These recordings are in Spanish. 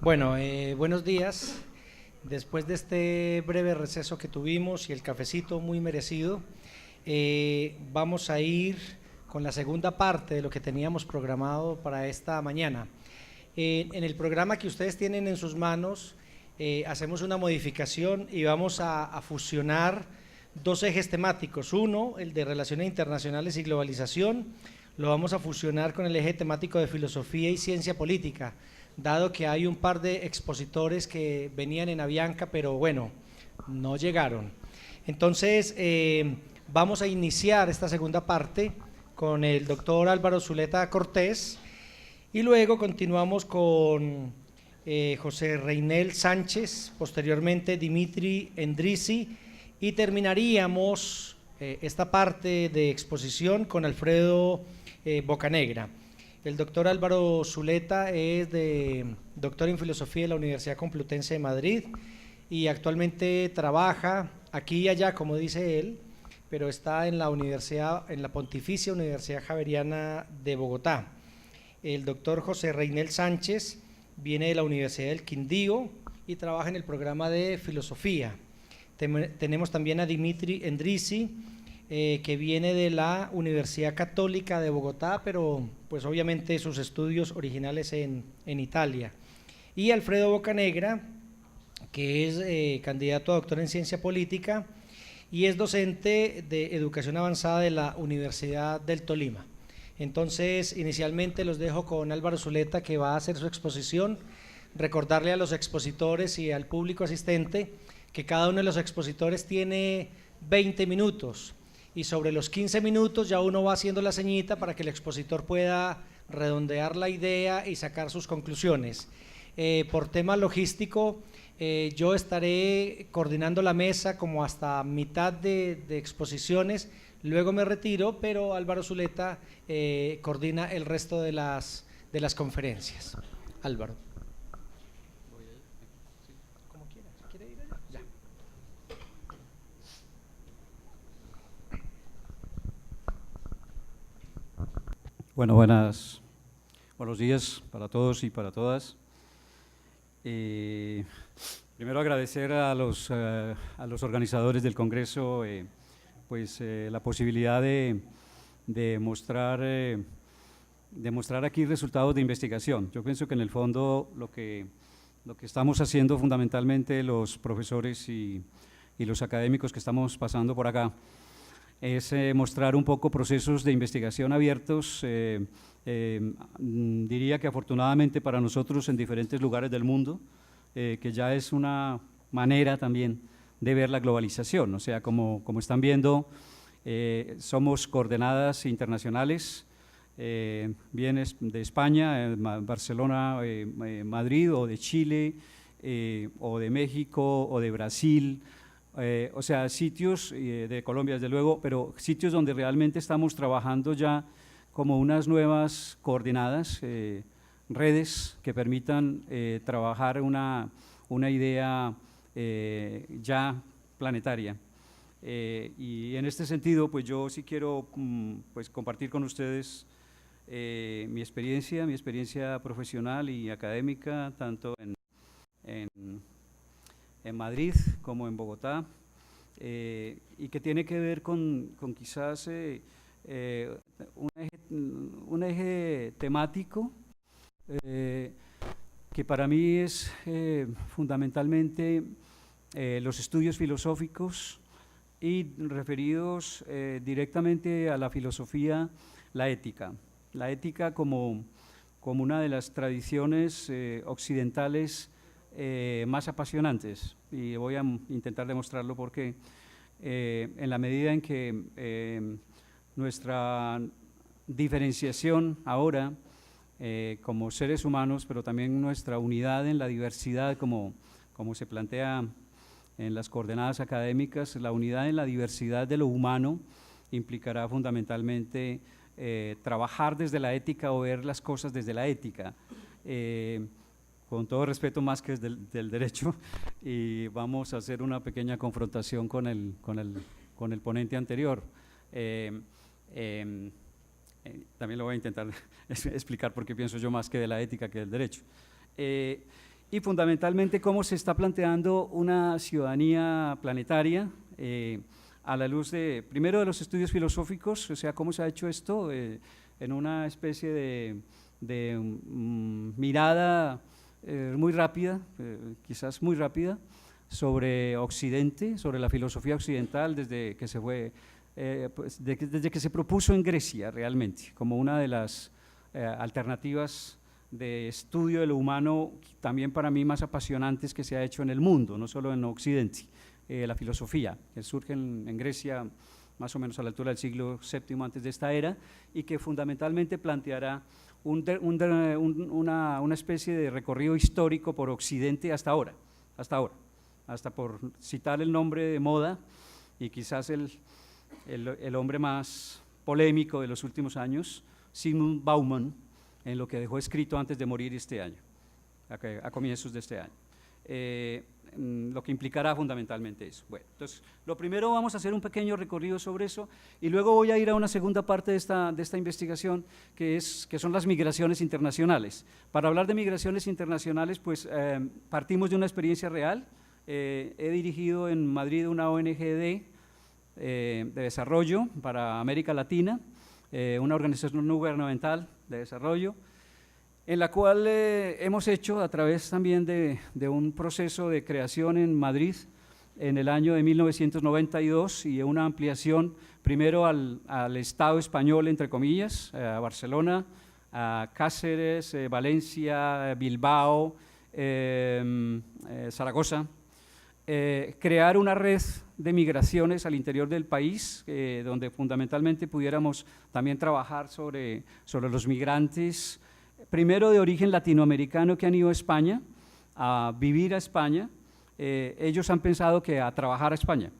Bueno, buenos días. Después de este breve receso que tuvimos y el cafecito muy merecido, vamos a ir con la segunda parte de lo que teníamos programado para esta mañana. En el programa que ustedes tienen en sus manos, hacemos una modificación y vamos a fusionar dos ejes temáticos. Uno, el de Relaciones Internacionales y Globalización, lo vamos a fusionar con el eje temático de Filosofía y Ciencia Política, dado que hay un par de expositores que venían en Avianca, pero bueno, no llegaron. Entonces, vamos a iniciar esta segunda parte con el doctor Álvaro Zuleta Cortés y luego continuamos con José Reinel Sánchez, posteriormente Dimitri Endrizzi, y terminaríamos esta parte de exposición con Alfredo Bocanegra. El doctor Álvaro Zuleta es doctor en Filosofía de la Universidad Complutense de Madrid y actualmente trabaja aquí y allá, como dice él, pero está en la Pontificia Universidad Javeriana de Bogotá. El doctor José Reinel Sánchez viene de la Universidad del Quindío y trabaja en el programa de Filosofía. Tenemos también a Dimitri Endrizzi, que viene de la Universidad Católica de Bogotá, pero pues obviamente sus estudios originales en Italia. Y Alfredo Bocanegra, que es candidato a doctor en Ciencia Política y es docente de Educación Avanzada de la Universidad del Tolima. Entonces, inicialmente los dejo con Álvaro Zuleta, que va a hacer su exposición. Recordarle a los expositores y al público asistente que cada uno de los expositores tiene 20 minutos y sobre los 15 minutos ya uno va haciendo la ceñita para que el expositor pueda redondear la idea y sacar sus conclusiones. Por tema logístico, yo estaré coordinando la mesa como hasta mitad de exposiciones, luego me retiro, pero Álvaro Zuleta coordina el resto de las conferencias. Álvaro. Como quiera, ¿quiere ir allá? Ya. Bueno, buenos días para todos y para todas. Primero agradecer a los organizadores del Congreso la posibilidad de mostrar aquí resultados de investigación. Yo pienso que en el fondo lo que estamos haciendo fundamentalmente los profesores y los académicos que estamos pasando por acá es mostrar un poco procesos de investigación abiertos, diría que afortunadamente para nosotros en diferentes lugares del mundo, que ya es una manera también de ver la globalización. O sea, como están viendo, somos coordenadas internacionales, bien de España, Barcelona, Madrid, o de Chile, o de México, o de Brasil, o sea, sitios de Colombia desde luego, pero sitios donde realmente estamos trabajando ya como unas nuevas coordenadas, redes que permitan trabajar una idea ya planetaria. Y en este sentido, pues yo sí quiero pues compartir con ustedes mi experiencia profesional y académica, tanto en Madrid como en Bogotá, y que tiene que ver con quizás un eje temático que para mí es fundamentalmente los estudios filosóficos y referidos directamente a la filosofía, la ética como una de las tradiciones occidentales más apasionantes, y voy a intentar demostrarlo porque en la medida en que nuestra diferenciación ahora como seres humanos, pero también nuestra unidad en la diversidad, como se plantea en las coordenadas académicas, la unidad en la diversidad de lo humano implicará fundamentalmente trabajar desde la ética o ver las cosas desde la ética. Con todo respeto más que del derecho, y vamos a hacer una pequeña confrontación con el ponente anterior. También lo voy a intentar explicar porque pienso yo más que de la ética que del derecho. y fundamentalmente cómo se está planteando una ciudadanía planetaria a la luz de, primero, de los estudios filosóficos, o sea, cómo se ha hecho esto en una especie de mirada muy rápida, quizás muy rápida, sobre Occidente, sobre la filosofía occidental desde que se fue, desde que se propuso en Grecia realmente, como una de las alternativas de estudio de lo humano, también para mí más apasionantes que se ha hecho en el mundo, no solo en Occidente. La filosofía, que surge en Grecia más o menos a la altura del siglo VII antes de esta era, y que fundamentalmente planteará una especie de recorrido histórico por Occidente hasta ahora, hasta por citar el nombre de moda, y quizás el hombre más polémico de los últimos años, Zygmunt Bauman, en lo que dejó escrito antes de morir este año, a comienzos de este año. Lo que implicará fundamentalmente eso. Bueno, entonces, lo primero vamos a hacer un pequeño recorrido sobre eso y luego voy a ir a una segunda parte de esta investigación que son las migraciones internacionales. Para hablar de migraciones internacionales, pues partimos de una experiencia real. He dirigido en Madrid una ONG de desarrollo para América Latina, una organización no gubernamental de desarrollo, en la cual hemos hecho a través también de un proceso de creación en Madrid en el año de 1992 y una ampliación primero al Estado español, entre comillas, a Barcelona, a Cáceres, Valencia, Bilbao, Zaragoza, crear una red de migraciones al interior del país, donde fundamentalmente pudiéramos también trabajar sobre los migrantes, primero de origen latinoamericano que han ido a España, a vivir a España. Ellos han pensado que a trabajar a España,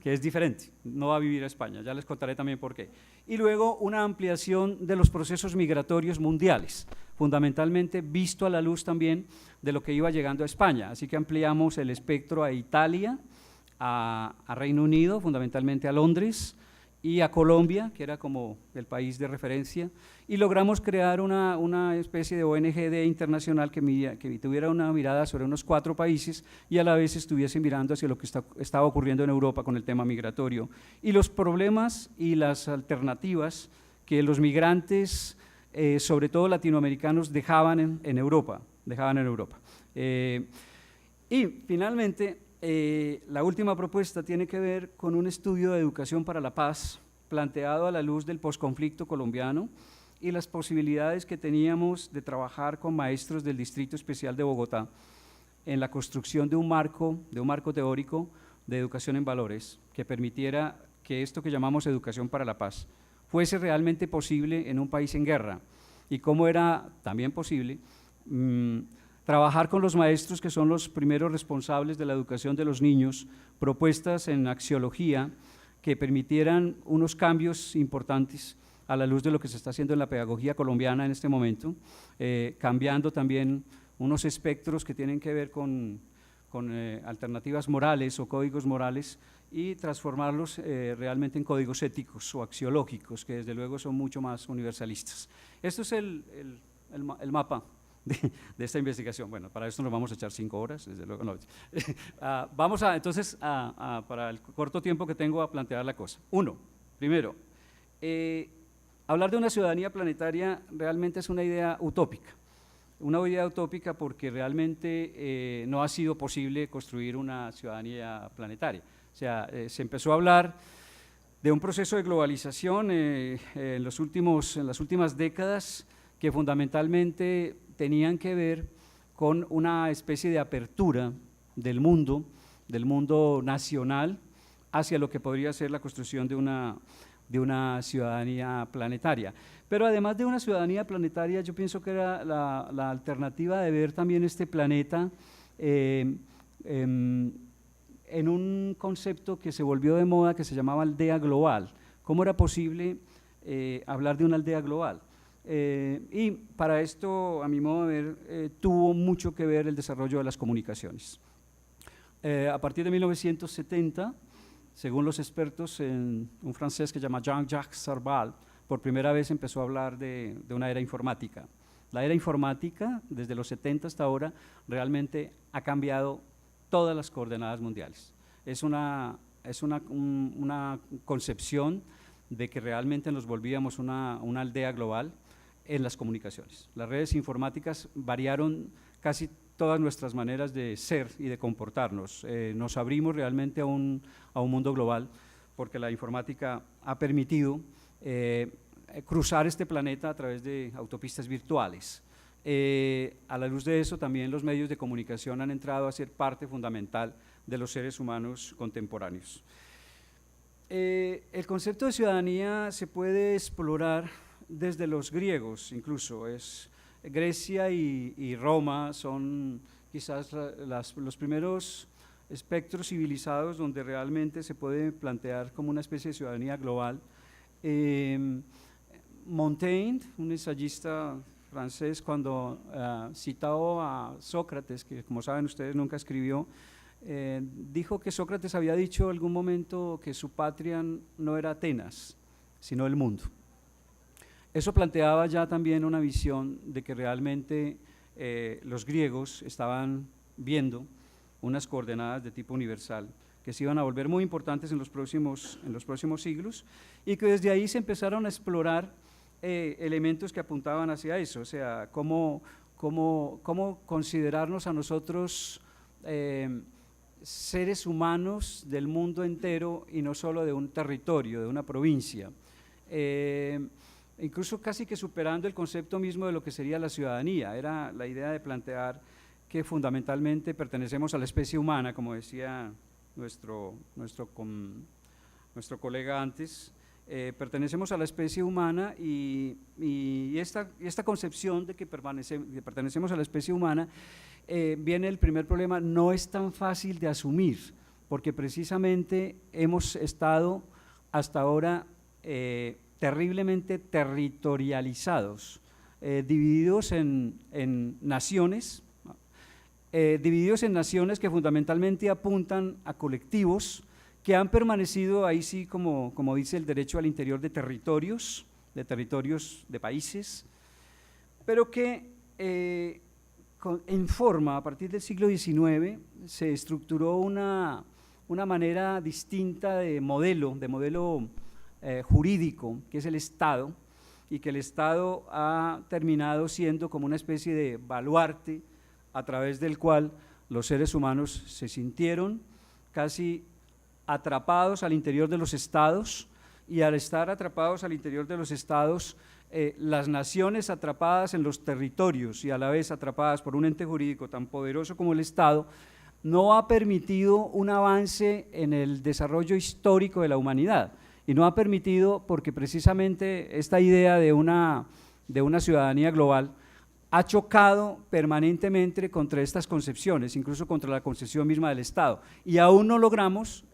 que es diferente, no a vivir a España, ya les contaré también por qué. Y luego una ampliación de los procesos migratorios mundiales, fundamentalmente visto a la luz también de lo que iba llegando a España, así que ampliamos el espectro a Italia, a Reino Unido, fundamentalmente a Londres, y a Colombia, que era como el país de referencia, y logramos crear una especie de ONG internacional que tuviera una mirada sobre unos 4 países y a la vez estuviese mirando hacia lo que estaba ocurriendo en Europa con el tema migratorio y los problemas y las alternativas que los migrantes, sobre todo latinoamericanos, dejaban en Europa. Y finalmente, la última propuesta tiene que ver con un estudio de educación para la paz planteado a la luz del posconflicto colombiano y las posibilidades que teníamos de trabajar con maestros del Distrito Especial de Bogotá en la construcción de un marco teórico de educación en valores que permitiera que esto que llamamos educación para la paz fuese realmente posible en un país en guerra y cómo era también posible trabajar con los maestros que son los primeros responsables de la educación de los niños, propuestas en axiología que permitieran unos cambios importantes a la luz de lo que se está haciendo en la pedagogía colombiana en este momento, cambiando también unos espectros que tienen que ver con alternativas morales o códigos morales y transformarlos realmente en códigos éticos o axiológicos, que desde luego son mucho más universalistas. Esto es el mapa de esta investigación. Bueno, para esto nos vamos a echar 5 horas, desde luego no. Vamos entonces para el corto tiempo que tengo a plantear la cosa. Primero, hablar de una ciudadanía planetaria realmente es una idea utópica porque realmente no ha sido posible construir una ciudadanía planetaria. O sea, se empezó a hablar de un proceso de globalización en las últimas décadas que fundamentalmente tenían que ver con una especie de apertura del mundo nacional hacia lo que podría ser la construcción de una ciudadanía planetaria. Pero además de una ciudadanía planetaria, yo pienso que era la alternativa de ver también este planeta en un concepto que se volvió de moda que se llamaba aldea global. ¿Cómo era posible hablar de una aldea global? Y para esto, a mi modo de ver, tuvo mucho que ver el desarrollo de las comunicaciones. A partir de 1970, según los expertos, un francés que se llama Jean-Jacques Serval, por primera vez empezó a hablar de una era informática, La era informática, desde los 70 hasta ahora, realmente ha cambiado todas las coordenadas mundiales. Es una concepción de que realmente nos volvíamos una aldea global en las comunicaciones. Las redes informáticas variaron casi todas nuestras maneras de ser y de comportarnos. Nos abrimos realmente a un mundo global porque la informática ha permitido cruzar este planeta a través de autopistas virtuales. A la luz de eso, también los medios de comunicación han entrado a ser parte fundamental de los seres humanos contemporáneos. El concepto de ciudadanía se puede explorar desde los griegos, incluso. Grecia y Roma son quizás los primeros espectros civilizados donde realmente se puede plantear como una especie de ciudadanía global. Montaigne, un ensayista francés, cuando citó a Sócrates, que como saben ustedes nunca escribió, dijo que Sócrates había dicho en algún momento que su patria no era Atenas, sino el mundo. Eso planteaba ya también una visión de que realmente los griegos estaban viendo unas coordenadas de tipo universal que se iban a volver muy importantes en los próximos siglos, y que desde ahí se empezaron a explorar elementos que apuntaban hacia eso, o sea, cómo considerarnos a nosotros seres humanos del mundo entero y no solo de un territorio, de una provincia. Incluso casi que superando el concepto mismo de lo que sería la ciudadanía, era la idea de plantear que fundamentalmente pertenecemos a la especie humana, como decía nuestro colega antes, pertenecemos a la especie humana y esta concepción de que pertenecemos a la especie humana, viene el primer problema. No es tan fácil de asumir, porque precisamente hemos estado hasta ahora terriblemente territorializados, divididos en naciones, que fundamentalmente apuntan a colectivos que han permanecido ahí sí, como dice el derecho al interior de territorios de países, pero que en forma, a partir del siglo XIX, se estructuró una manera distinta de modelo jurídico, que es el Estado, y que el Estado ha terminado siendo como una especie de baluarte a través del cual los seres humanos se sintieron casi atrapados al interior de los estados, y al estar atrapados al interior de los estados, las naciones atrapadas en los territorios y a la vez atrapadas por un ente jurídico tan poderoso como el Estado, no ha permitido un avance en el desarrollo histórico de la humanidad, y no ha permitido porque precisamente esta idea de una ciudadanía global ha chocado permanentemente contra estas concepciones, incluso contra la concepción misma del Estado, y aún no logramos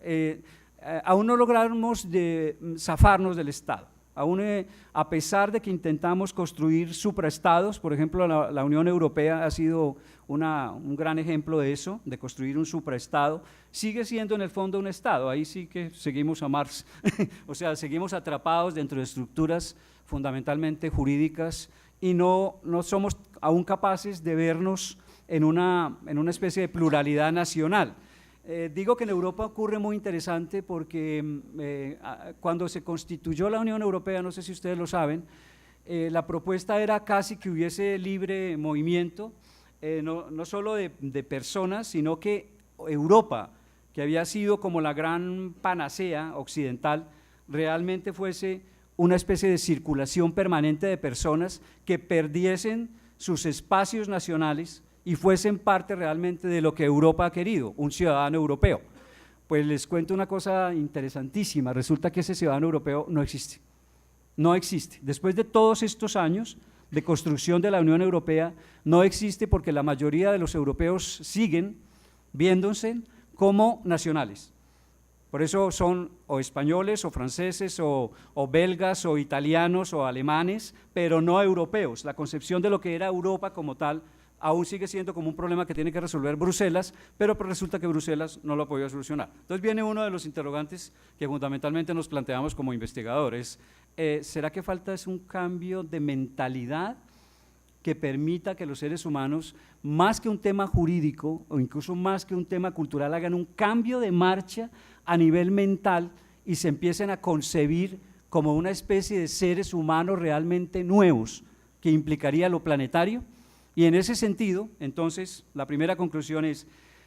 zafarnos del Estado. Aún a pesar de que intentamos construir supraestados, por ejemplo la Unión Europea ha sido un gran ejemplo de eso, de construir un supraestado, sigue siendo en el fondo un Estado. Ahí sí que seguimos a Marx, o sea, seguimos atrapados dentro de estructuras fundamentalmente jurídicas, y no somos aún capaces de vernos en una especie de pluralidad nacional. Digo que en Europa ocurre muy interesante porque cuando se constituyó la Unión Europea, no sé si ustedes lo saben, la propuesta era casi que hubiese libre movimiento, no solo de personas, sino que Europa, que había sido como la gran panacea occidental, realmente fuese una especie de circulación permanente de personas que perdiesen sus espacios nacionales y fuesen parte realmente de lo que Europa ha querido, un ciudadano europeo. Pues les cuento una cosa interesantísima, resulta que ese ciudadano europeo no existe, no existe. Después de todos estos años de construcción de la Unión Europea, no existe porque la mayoría de los europeos siguen viéndose como nacionales. Por eso son o españoles o franceses o belgas o italianos o alemanes, pero no europeos. La concepción de lo que era Europa como tal aún sigue siendo como un problema que tiene que resolver Bruselas, pero resulta que Bruselas no lo ha podido solucionar. Entonces viene uno de los interrogantes que fundamentalmente nos planteamos como investigadores. ¿Será que falta un cambio de mentalidad que permita que los seres humanos, más que un tema jurídico o incluso más que un tema cultural, hagan un cambio de marcha a nivel mental y se empiecen a concebir como una especie de seres humanos realmente nuevos, que implicaría lo planetario. Y en ese sentido, entonces, la primera conclusión es,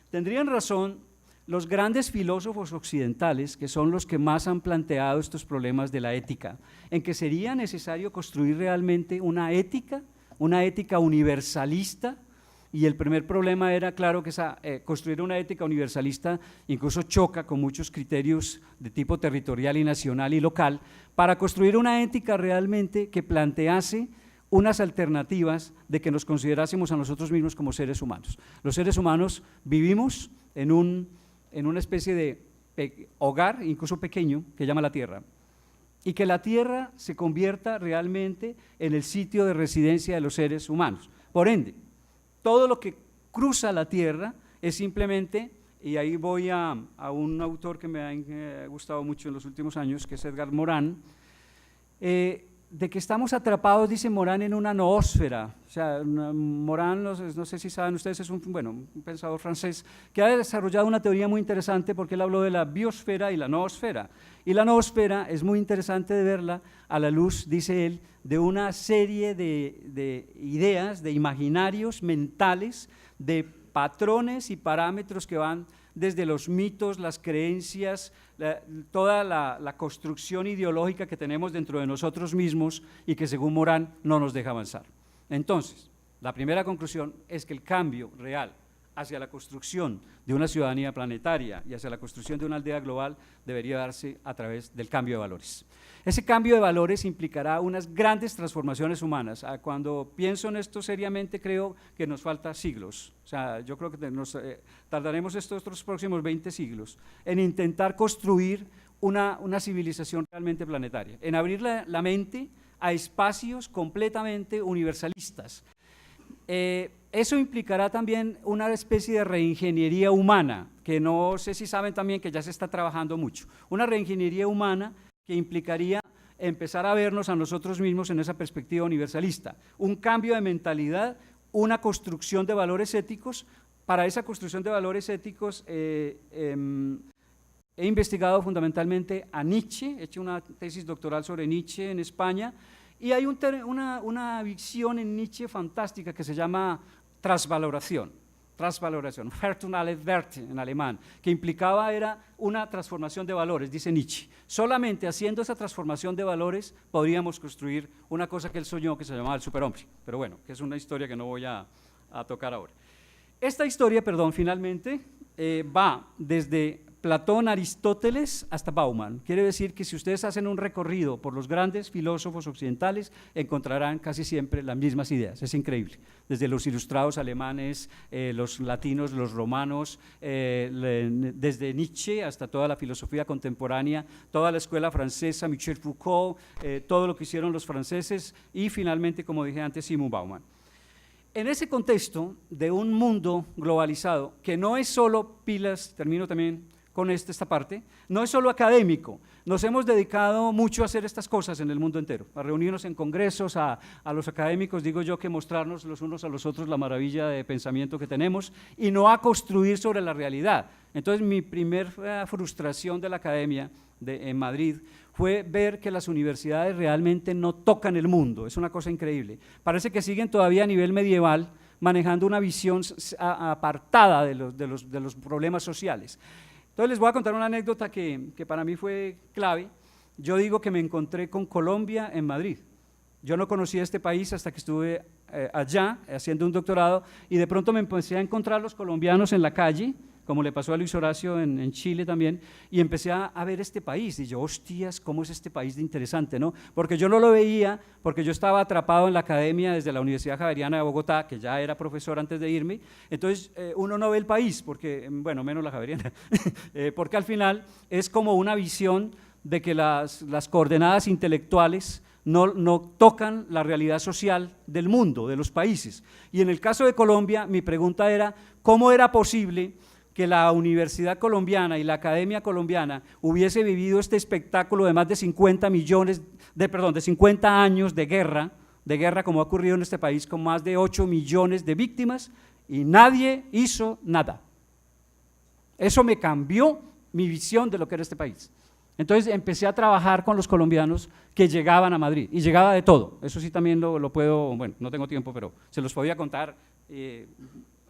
tendrían razón los grandes filósofos occidentales, que son los que más han planteado estos problemas de la ética, en que sería necesario construir realmente una ética universalista, y el primer problema era, claro, que construir una ética universalista incluso choca con muchos criterios de tipo territorial y nacional y local, para construir una ética realmente que plantease unas alternativas de que nos considerásemos a nosotros mismos como seres humanos. Los seres humanos vivimos en una especie de hogar, incluso pequeño, que llama la Tierra, y que la Tierra se convierta realmente en el sitio de residencia de los seres humanos. Por ende, todo lo que cruza la Tierra es simplemente, y ahí voy a un autor que me ha gustado mucho en los últimos años, que es Edgar Morin, de que estamos atrapados, dice Morin, en una noósfera. O sea, Morin, no sé si saben ustedes, es un pensador francés que ha desarrollado una teoría muy interesante, porque él habló de la biosfera y la noósfera. Y la noósfera es muy interesante de verla a la luz, dice él, de una serie de ideas, de imaginarios mentales, de patrones y parámetros que van desde los mitos, las creencias, toda la construcción ideológica que tenemos dentro de nosotros mismos y que según Morin no nos deja avanzar. Entonces, la primera conclusión es que el cambio real hacia la construcción de una ciudadanía planetaria y hacia la construcción de una aldea global debería darse a través del cambio de valores. Ese cambio de valores implicará unas grandes transformaciones humanas. Cuando pienso en esto seriamente, creo que nos falta siglos. O sea, yo creo que tardaremos estos próximos 20 siglos en intentar construir una civilización realmente planetaria, en abrir la mente a espacios completamente universalistas. Eso implicará también una especie de reingeniería humana, que no sé si saben también que ya se está trabajando mucho. Una reingeniería humana que implicaría empezar a vernos a nosotros mismos en esa perspectiva universalista. Un cambio de mentalidad, una construcción de valores éticos. Para esa construcción de valores éticos he investigado fundamentalmente a Nietzsche, he hecho una tesis doctoral sobre Nietzsche en España, y hay una visión en Nietzsche fantástica que se llama transvaloración, Vertunale Werte en alemán, que era una transformación de valores, dice Nietzsche. Solamente haciendo esa transformación de valores podríamos construir una cosa que él soñó que se llamaba el superhombre, pero bueno, que es una historia que no voy a tocar ahora. Esta historia, finalmente va desde Platón, Aristóteles hasta Bauman. Quiere decir que si ustedes hacen un recorrido por los grandes filósofos occidentales, encontrarán casi siempre las mismas ideas. Es increíble. Desde los ilustrados alemanes, los latinos, los romanos, desde Nietzsche hasta toda la filosofía contemporánea, toda la escuela francesa, Michel Foucault, todo lo que hicieron los franceses y finalmente, como dije antes, Zygmunt Bauman. En ese contexto de un mundo globalizado, que no es solo pilas, termino también con esta parte, no es solo académico, nos hemos dedicado mucho a hacer estas cosas en el mundo entero, a reunirnos en congresos, a los académicos, digo yo, que mostrarnos los unos a los otros la maravilla de pensamiento que tenemos y no a construir sobre la realidad. Entonces mi primera frustración de la academia en Madrid fue ver que las universidades realmente no tocan el mundo, es una cosa increíble. Parece que siguen todavía a nivel medieval manejando una visión apartada de los problemas sociales. Entonces les voy a contar una anécdota que para mí fue clave. Yo digo que me encontré con Colombia en Madrid. Yo no conocía este país hasta que estuve allá haciendo un doctorado y de pronto me empecé a encontrar los colombianos en la calle, como le pasó a Luis Horacio en Chile también, y empecé a ver este país, y yo, hostias, ¿cómo es este país de interesante, no? Porque yo no lo veía, porque yo estaba atrapado en la academia desde la Universidad Javeriana de Bogotá, que ya era profesor antes de irme, entonces uno no ve el país, porque, bueno, menos la Javeriana, porque al final es como una visión de que las coordenadas intelectuales no tocan la realidad social del mundo, de los países. Y en el caso de Colombia, mi pregunta era, ¿cómo era posible que la Universidad Colombiana y la Academia Colombiana hubiese vivido este espectáculo de más de 50 años de guerra, de guerra como ha ocurrido en este país con más de 8 millones de víctimas y nadie hizo nada. Eso me cambió mi visión de lo que era este país. Entonces empecé a trabajar con los colombianos que llegaban a Madrid y llegaba de todo. Eso sí también lo puedo, bueno, no tengo tiempo, pero se los podía contar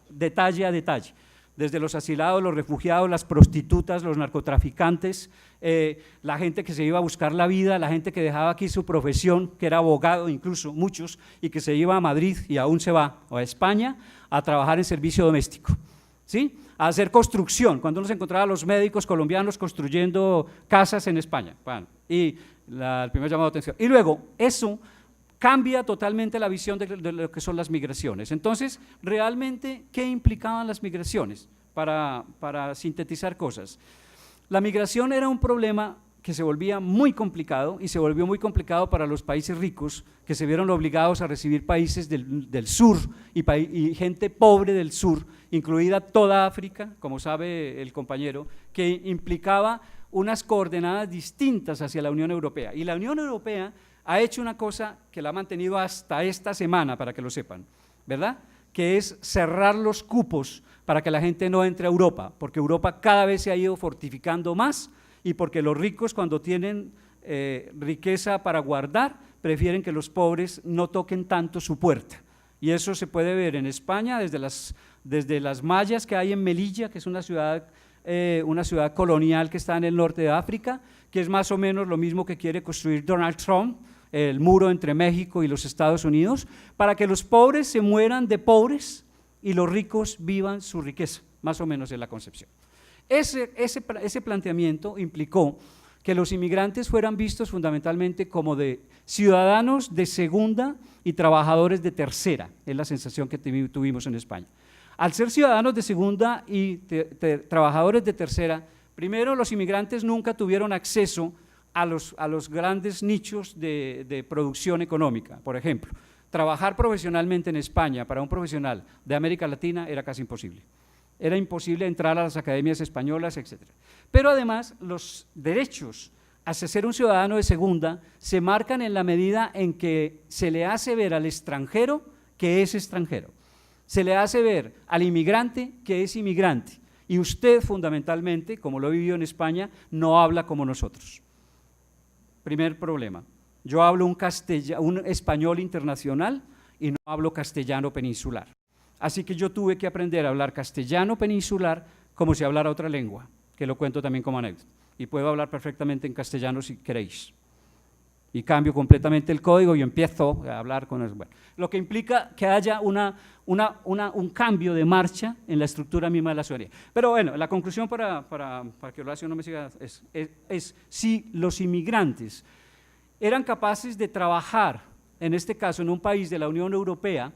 detalle a detalle. Desde los asilados, los refugiados, las prostitutas, los narcotraficantes, la gente que se iba a buscar la vida, la gente que dejaba aquí su profesión, que era abogado incluso, muchos, y que se iba a Madrid y aún se va, o a España, a trabajar en servicio doméstico, ¿sí? A hacer construcción, cuando uno se encontraba a los médicos colombianos construyendo casas en España, bueno, y el primer llamado de atención. Y luego, eso cambia totalmente la visión de lo que son las migraciones. Entonces, realmente, ¿qué implicaban las migraciones? Para sintetizar cosas. La migración era un problema que se volvía muy complicado y se volvió muy complicado para los países ricos que se vieron obligados a recibir países del sur y gente pobre del sur, incluida toda África, como sabe el compañero, que implicaba unas coordenadas distintas hacia la Unión Europea. Y la Unión Europea ha hecho una cosa que la ha mantenido hasta esta semana, para que lo sepan, ¿verdad? Que es cerrar los cupos para que la gente no entre a Europa, porque Europa cada vez se ha ido fortificando más y porque los ricos cuando tienen riqueza para guardar, prefieren que los pobres no toquen tanto su puerta. Y eso se puede ver en España desde las mallas que hay en Melilla, que es una ciudad colonial que está en el norte de África, que es más o menos lo mismo que quiere construir Donald Trump, el muro entre México y los Estados Unidos, para que los pobres se mueran de pobres y los ricos vivan su riqueza, más o menos es la concepción. Ese planteamiento implicó que los inmigrantes fueran vistos fundamentalmente como de ciudadanos de segunda y trabajadores de tercera, es la sensación que tuvimos en España. Al ser ciudadanos de segunda y trabajadores de tercera, primero los inmigrantes nunca tuvieron acceso a los grandes nichos de producción económica. Por ejemplo, trabajar profesionalmente en España para un profesional de América Latina era casi imposible. Era imposible entrar a las academias españolas, etc. Pero además los derechos hacia ser un ciudadano de segunda se marcan en la medida en que se le hace ver al extranjero que es extranjero, se le hace ver al inmigrante que es inmigrante, y usted fundamentalmente, como lo he vivido en España, no habla como nosotros. Primer problema, yo hablo un español internacional y no hablo castellano peninsular. Así que yo tuve que aprender a hablar castellano peninsular como si hablara otra lengua, que lo cuento también como anécdota, y puedo hablar perfectamente en castellano si queréis. Y cambio completamente el código y empiezo a hablar con eso. Bueno, lo que implica que haya un cambio de marcha en la estructura misma de la ciudadanía. Pero bueno, la conclusión para que Horacio no me siga es si los inmigrantes eran capaces de trabajar, en este caso en un país de la Unión Europea,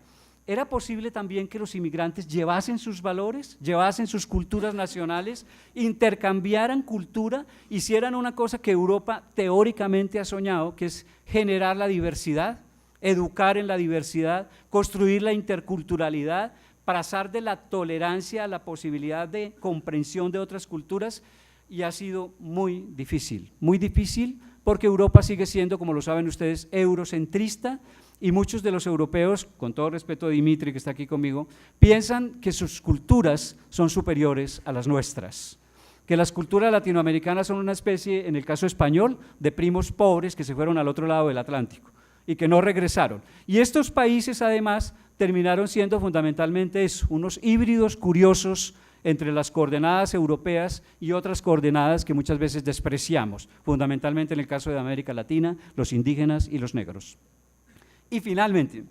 ¿era posible también que los inmigrantes llevasen sus valores, llevasen sus culturas nacionales, intercambiaran cultura, hicieran una cosa que Europa teóricamente ha soñado, que es generar la diversidad, educar en la diversidad, construir la interculturalidad, pasar de la tolerancia a la posibilidad de comprensión de otras culturas? Y ha sido muy difícil porque Europa sigue siendo, como lo saben ustedes, eurocentrista, y muchos de los europeos, con todo respeto a Dimitri que está aquí conmigo, piensan que sus culturas son superiores a las nuestras, que las culturas latinoamericanas son una especie, en el caso español, de primos pobres que se fueron al otro lado del Atlántico y que no regresaron. Y estos países además terminaron siendo fundamentalmente eso, unos híbridos curiosos entre las coordenadas europeas y otras coordenadas que muchas veces despreciamos, fundamentalmente en el caso de América Latina, los indígenas y los negros. Y finalmente,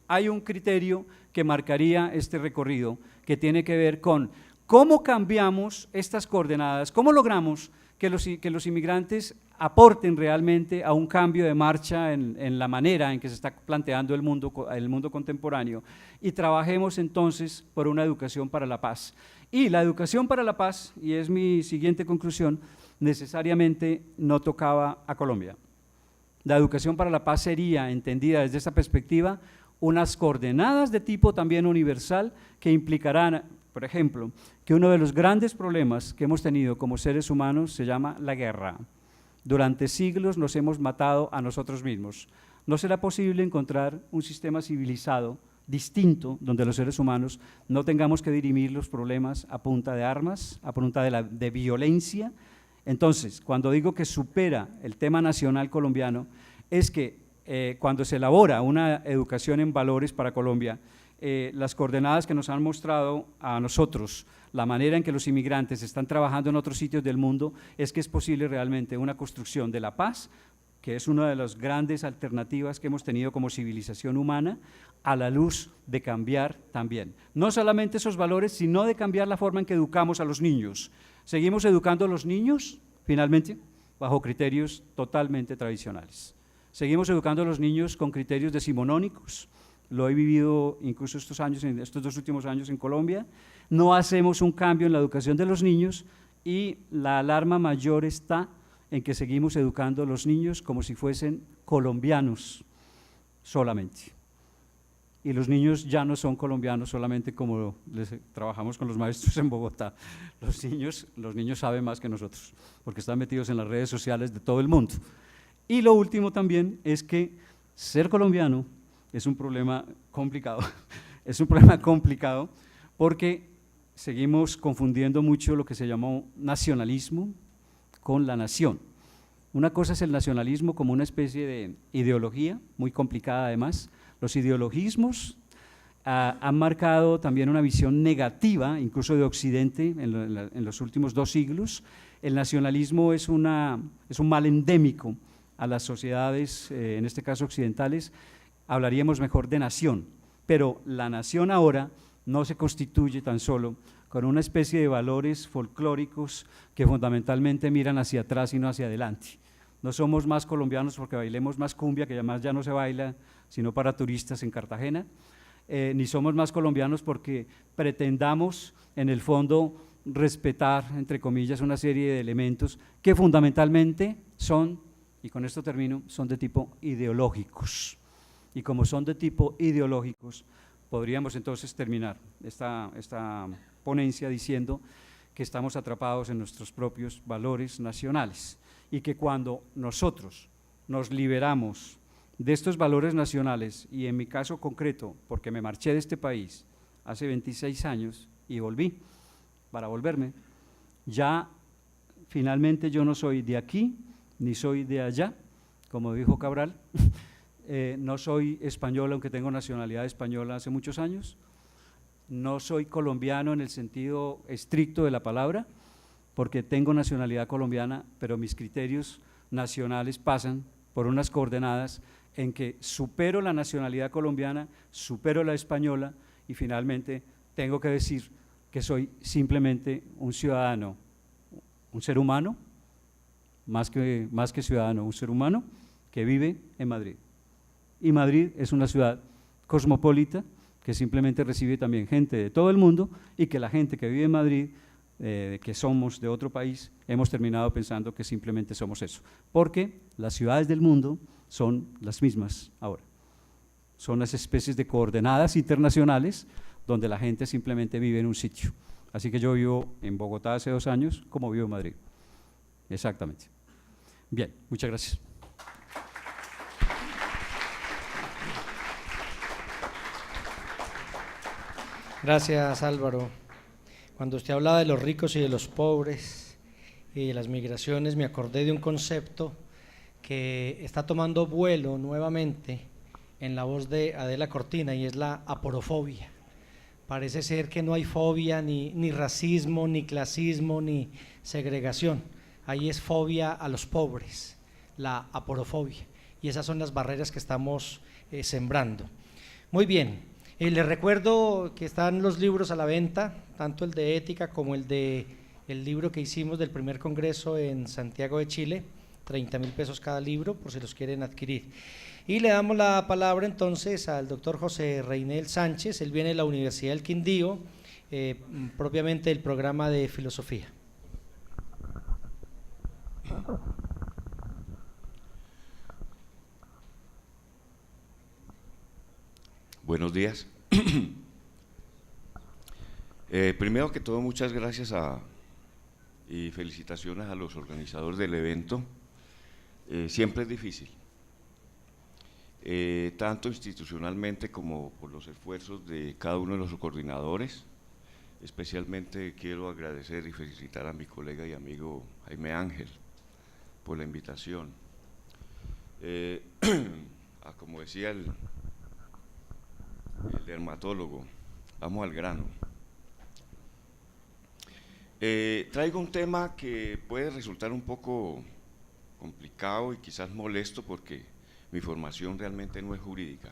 hay un criterio que marcaría este recorrido que tiene que ver con cómo cambiamos estas coordenadas, cómo logramos que los inmigrantes aporten realmente a un cambio de marcha en la manera en que se está planteando el mundo contemporáneo, y trabajemos entonces por una educación para la paz. Y la educación para la paz, y es mi siguiente conclusión, necesariamente no tocaba a Colombia. La educación para la paz sería, entendida desde esta perspectiva, unas coordenadas de tipo también universal que implicarán, por ejemplo, que uno de los grandes problemas que hemos tenido como seres humanos se llama la guerra. Durante siglos nos hemos matado a nosotros mismos. No será posible encontrar un sistema civilizado distinto, donde los seres humanos no tengamos que dirimir los problemas a punta de armas, a punta de violencia. Entonces, cuando digo que supera el tema nacional colombiano, es que cuando se elabora una educación en valores para Colombia, las coordenadas que nos han mostrado a nosotros, la manera en que los inmigrantes están trabajando en otros sitios del mundo, es que es posible realmente una construcción de la paz, que es una de las grandes alternativas que hemos tenido como civilización humana, a la luz de cambiar también. No solamente esos valores, sino de cambiar la forma en que educamos a los niños. Seguimos educando a los niños, finalmente, bajo criterios totalmente tradicionales. Seguimos educando a los niños con criterios decimonónicos. Lo he vivido incluso estos 2 últimos años en Colombia. No hacemos un cambio en la educación de los niños y la alarma mayor está en que seguimos educando a los niños como si fuesen colombianos solamente. Y los niños ya no son colombianos solamente como trabajamos con los maestros en Bogotá. Los niños saben más que nosotros, porque están metidos en las redes sociales de todo el mundo. Y lo último también es que ser colombiano es un problema complicado. Es un problema complicado porque seguimos confundiendo mucho lo que se llamó nacionalismo con la nación. Una cosa es el nacionalismo como una especie de ideología, muy complicada además. Los ideologismos han marcado también una visión negativa, incluso de Occidente, en los últimos 2 siglos. El nacionalismo es un mal endémico a las sociedades, en este caso occidentales. Hablaríamos mejor de nación, pero la nación ahora no se constituye tan solo con una especie de valores folclóricos que fundamentalmente miran hacia atrás y no hacia adelante. No somos más colombianos porque bailemos más cumbia, que además ya no se baila sino para turistas en Cartagena, ni somos más colombianos porque pretendamos en el fondo respetar, entre comillas, una serie de elementos que fundamentalmente son, y con esto termino, son de tipo ideológicos. Y como son de tipo ideológicos, podríamos entonces terminar esta ponencia diciendo que estamos atrapados en nuestros propios valores nacionales y que cuando nosotros nos liberamos de estos valores nacionales, y en mi caso concreto, porque me marché de este país hace 26 años y volví para volverme, ya finalmente yo no soy de aquí ni soy de allá, como dijo Cabral. No soy español, aunque tengo nacionalidad española hace muchos años. No soy colombiano en el sentido estricto de la palabra, porque tengo nacionalidad colombiana, pero mis criterios nacionales pasan por unas coordenadas en que supero la nacionalidad colombiana, supero la española y finalmente tengo que decir que soy simplemente un ciudadano, un ser humano, más que ciudadano, un ser humano que vive en Madrid. Y Madrid es una ciudad cosmopolita que simplemente recibe también gente de todo el mundo y que la gente que vive en Madrid, que somos de otro país, hemos terminado pensando que simplemente somos eso, porque las ciudades del mundo son las mismas ahora, son las especies de coordenadas internacionales donde la gente simplemente vive en un sitio. Así que yo vivo en Bogotá hace 2 años como vivo en Madrid, exactamente. Bien, muchas gracias. Gracias, Álvaro. Cuando usted hablaba de los ricos y de los pobres y de las migraciones, me acordé de un concepto que está tomando vuelo nuevamente en la voz de Adela Cortina, y es la aporofobia. Parece ser que no hay fobia, ni racismo, ni clasismo, ni segregación. Ahí es fobia a los pobres, la aporofobia, y esas son las barreras que estamos sembrando. Muy bien. Les recuerdo que están los libros a la venta, tanto el de ética como el libro que hicimos del primer congreso en Santiago de Chile, 30.000 pesos cada libro, por si los quieren adquirir. Y le damos la palabra entonces al doctor José Reinel Sánchez. Él viene de la Universidad del Quindío, propiamente del programa de filosofía. Buenos días. Primero que todo, muchas gracias y felicitaciones a los organizadores del evento. Siempre es difícil. tanto institucionalmente como por los esfuerzos de cada uno de los coordinadores. Especialmente quiero agradecer y felicitar a mi colega y amigo Jaime Ángel por la invitación. Como decía el dermatólogo, vamos al grano. Traigo un tema que puede resultar un poco complicado y quizás molesto porque mi formación realmente no es jurídica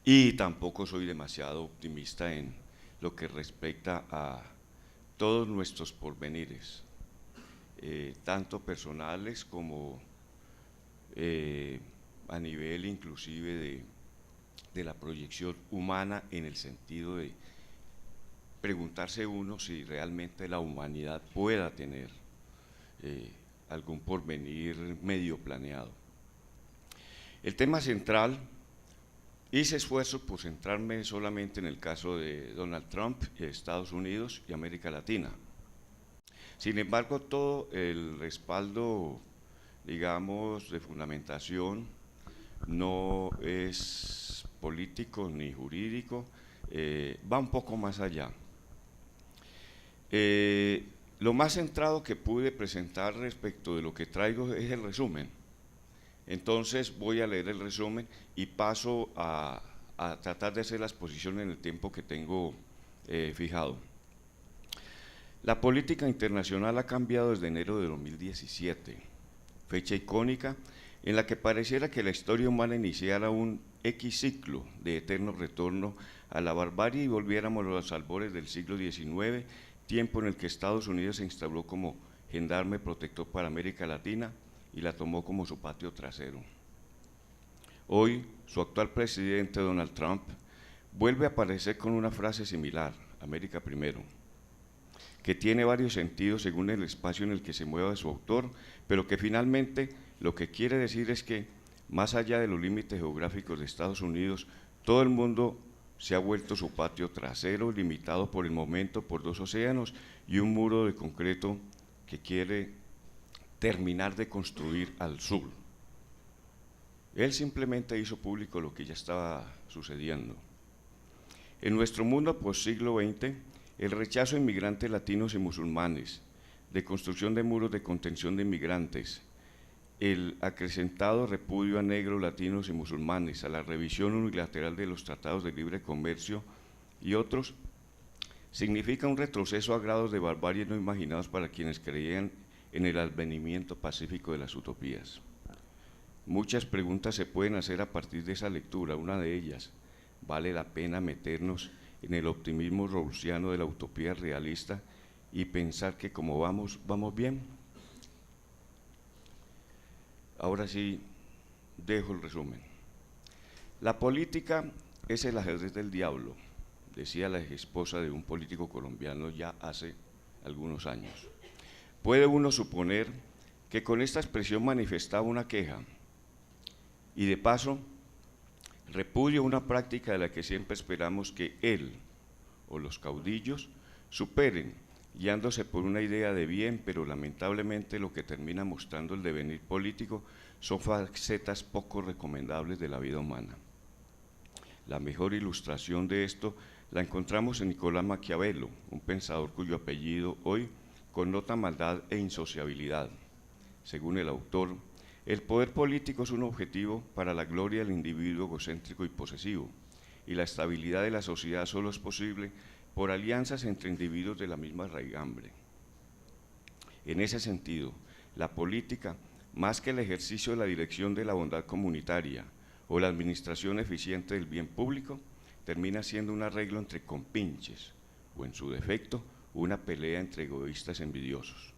y tampoco soy demasiado optimista en lo que respecta a todos nuestros porvenires, tanto personales como a nivel inclusive de la proyección humana, en el sentido de preguntarse uno si realmente la humanidad pueda tener algún porvenir medio planeado. El tema central, hice esfuerzos por centrarme solamente en el caso de Donald Trump, Estados Unidos y América Latina. Sin embargo, todo el respaldo, digamos, de fundamentación no es político ni jurídico, va un poco más allá. Lo más centrado que pude presentar respecto de lo que traigo es el resumen. Entonces voy a leer el resumen y paso a tratar de hacer la exposición en el tiempo que tengo fijado. La política internacional ha cambiado desde enero de 2017, fecha icónica en la que pareciera que la historia humana iniciara un X ciclo de eterno retorno a la barbarie y volviéramos a los albores del siglo XIX, tiempo en el que Estados Unidos se instauró como gendarme protector para América Latina y la tomó como su patio trasero. Hoy, su actual presidente, Donald Trump, vuelve a aparecer con una frase similar, América primero, que tiene varios sentidos según el espacio en el que se mueva su autor, pero que finalmente lo que quiere decir es que, más allá de los límites geográficos de Estados Unidos, todo el mundo se ha vuelto su patio trasero, limitado por el momento por 2 océanos y un muro de concreto que quiere terminar de construir al sur. Él simplemente hizo público lo que ya estaba sucediendo. En nuestro mundo post-siglo XX, el rechazo a inmigrantes latinos y musulmanes, de construcción de muros de contención de inmigrantes, el acrecentado repudio a negros, latinos y musulmanes, a la revisión unilateral de los tratados de libre comercio y otros, significa un retroceso a grados de barbarie no imaginados para quienes creían en el advenimiento pacífico de las utopías. Muchas preguntas se pueden hacer a partir de esa lectura. Una de ellas, ¿vale la pena meternos en el optimismo rawlsiano de la utopía realista y pensar que como vamos bien? Ahora sí, dejo el resumen. La política es el ajedrez del diablo, decía la esposa de un político colombiano ya hace algunos años. Puede uno suponer que con esta expresión manifestaba una queja y de paso repudio una práctica de la que siempre esperamos que él o los caudillos superen, guiándose por una idea de bien, pero lamentablemente lo que termina mostrando el devenir político son facetas poco recomendables de la vida humana. La mejor ilustración de esto la encontramos en Nicolás Maquiavelo, un pensador cuyo apellido hoy connota maldad e insociabilidad. Según el autor, el poder político es un objetivo para la gloria del individuo egocéntrico y posesivo, y la estabilidad de la sociedad solo es posible por alianzas entre individuos de la misma raigambre. En ese sentido, la política, más que el ejercicio de la dirección de la bondad comunitaria o la administración eficiente del bien público, termina siendo un arreglo entre compinches, o en su defecto, una pelea entre egoístas envidiosos.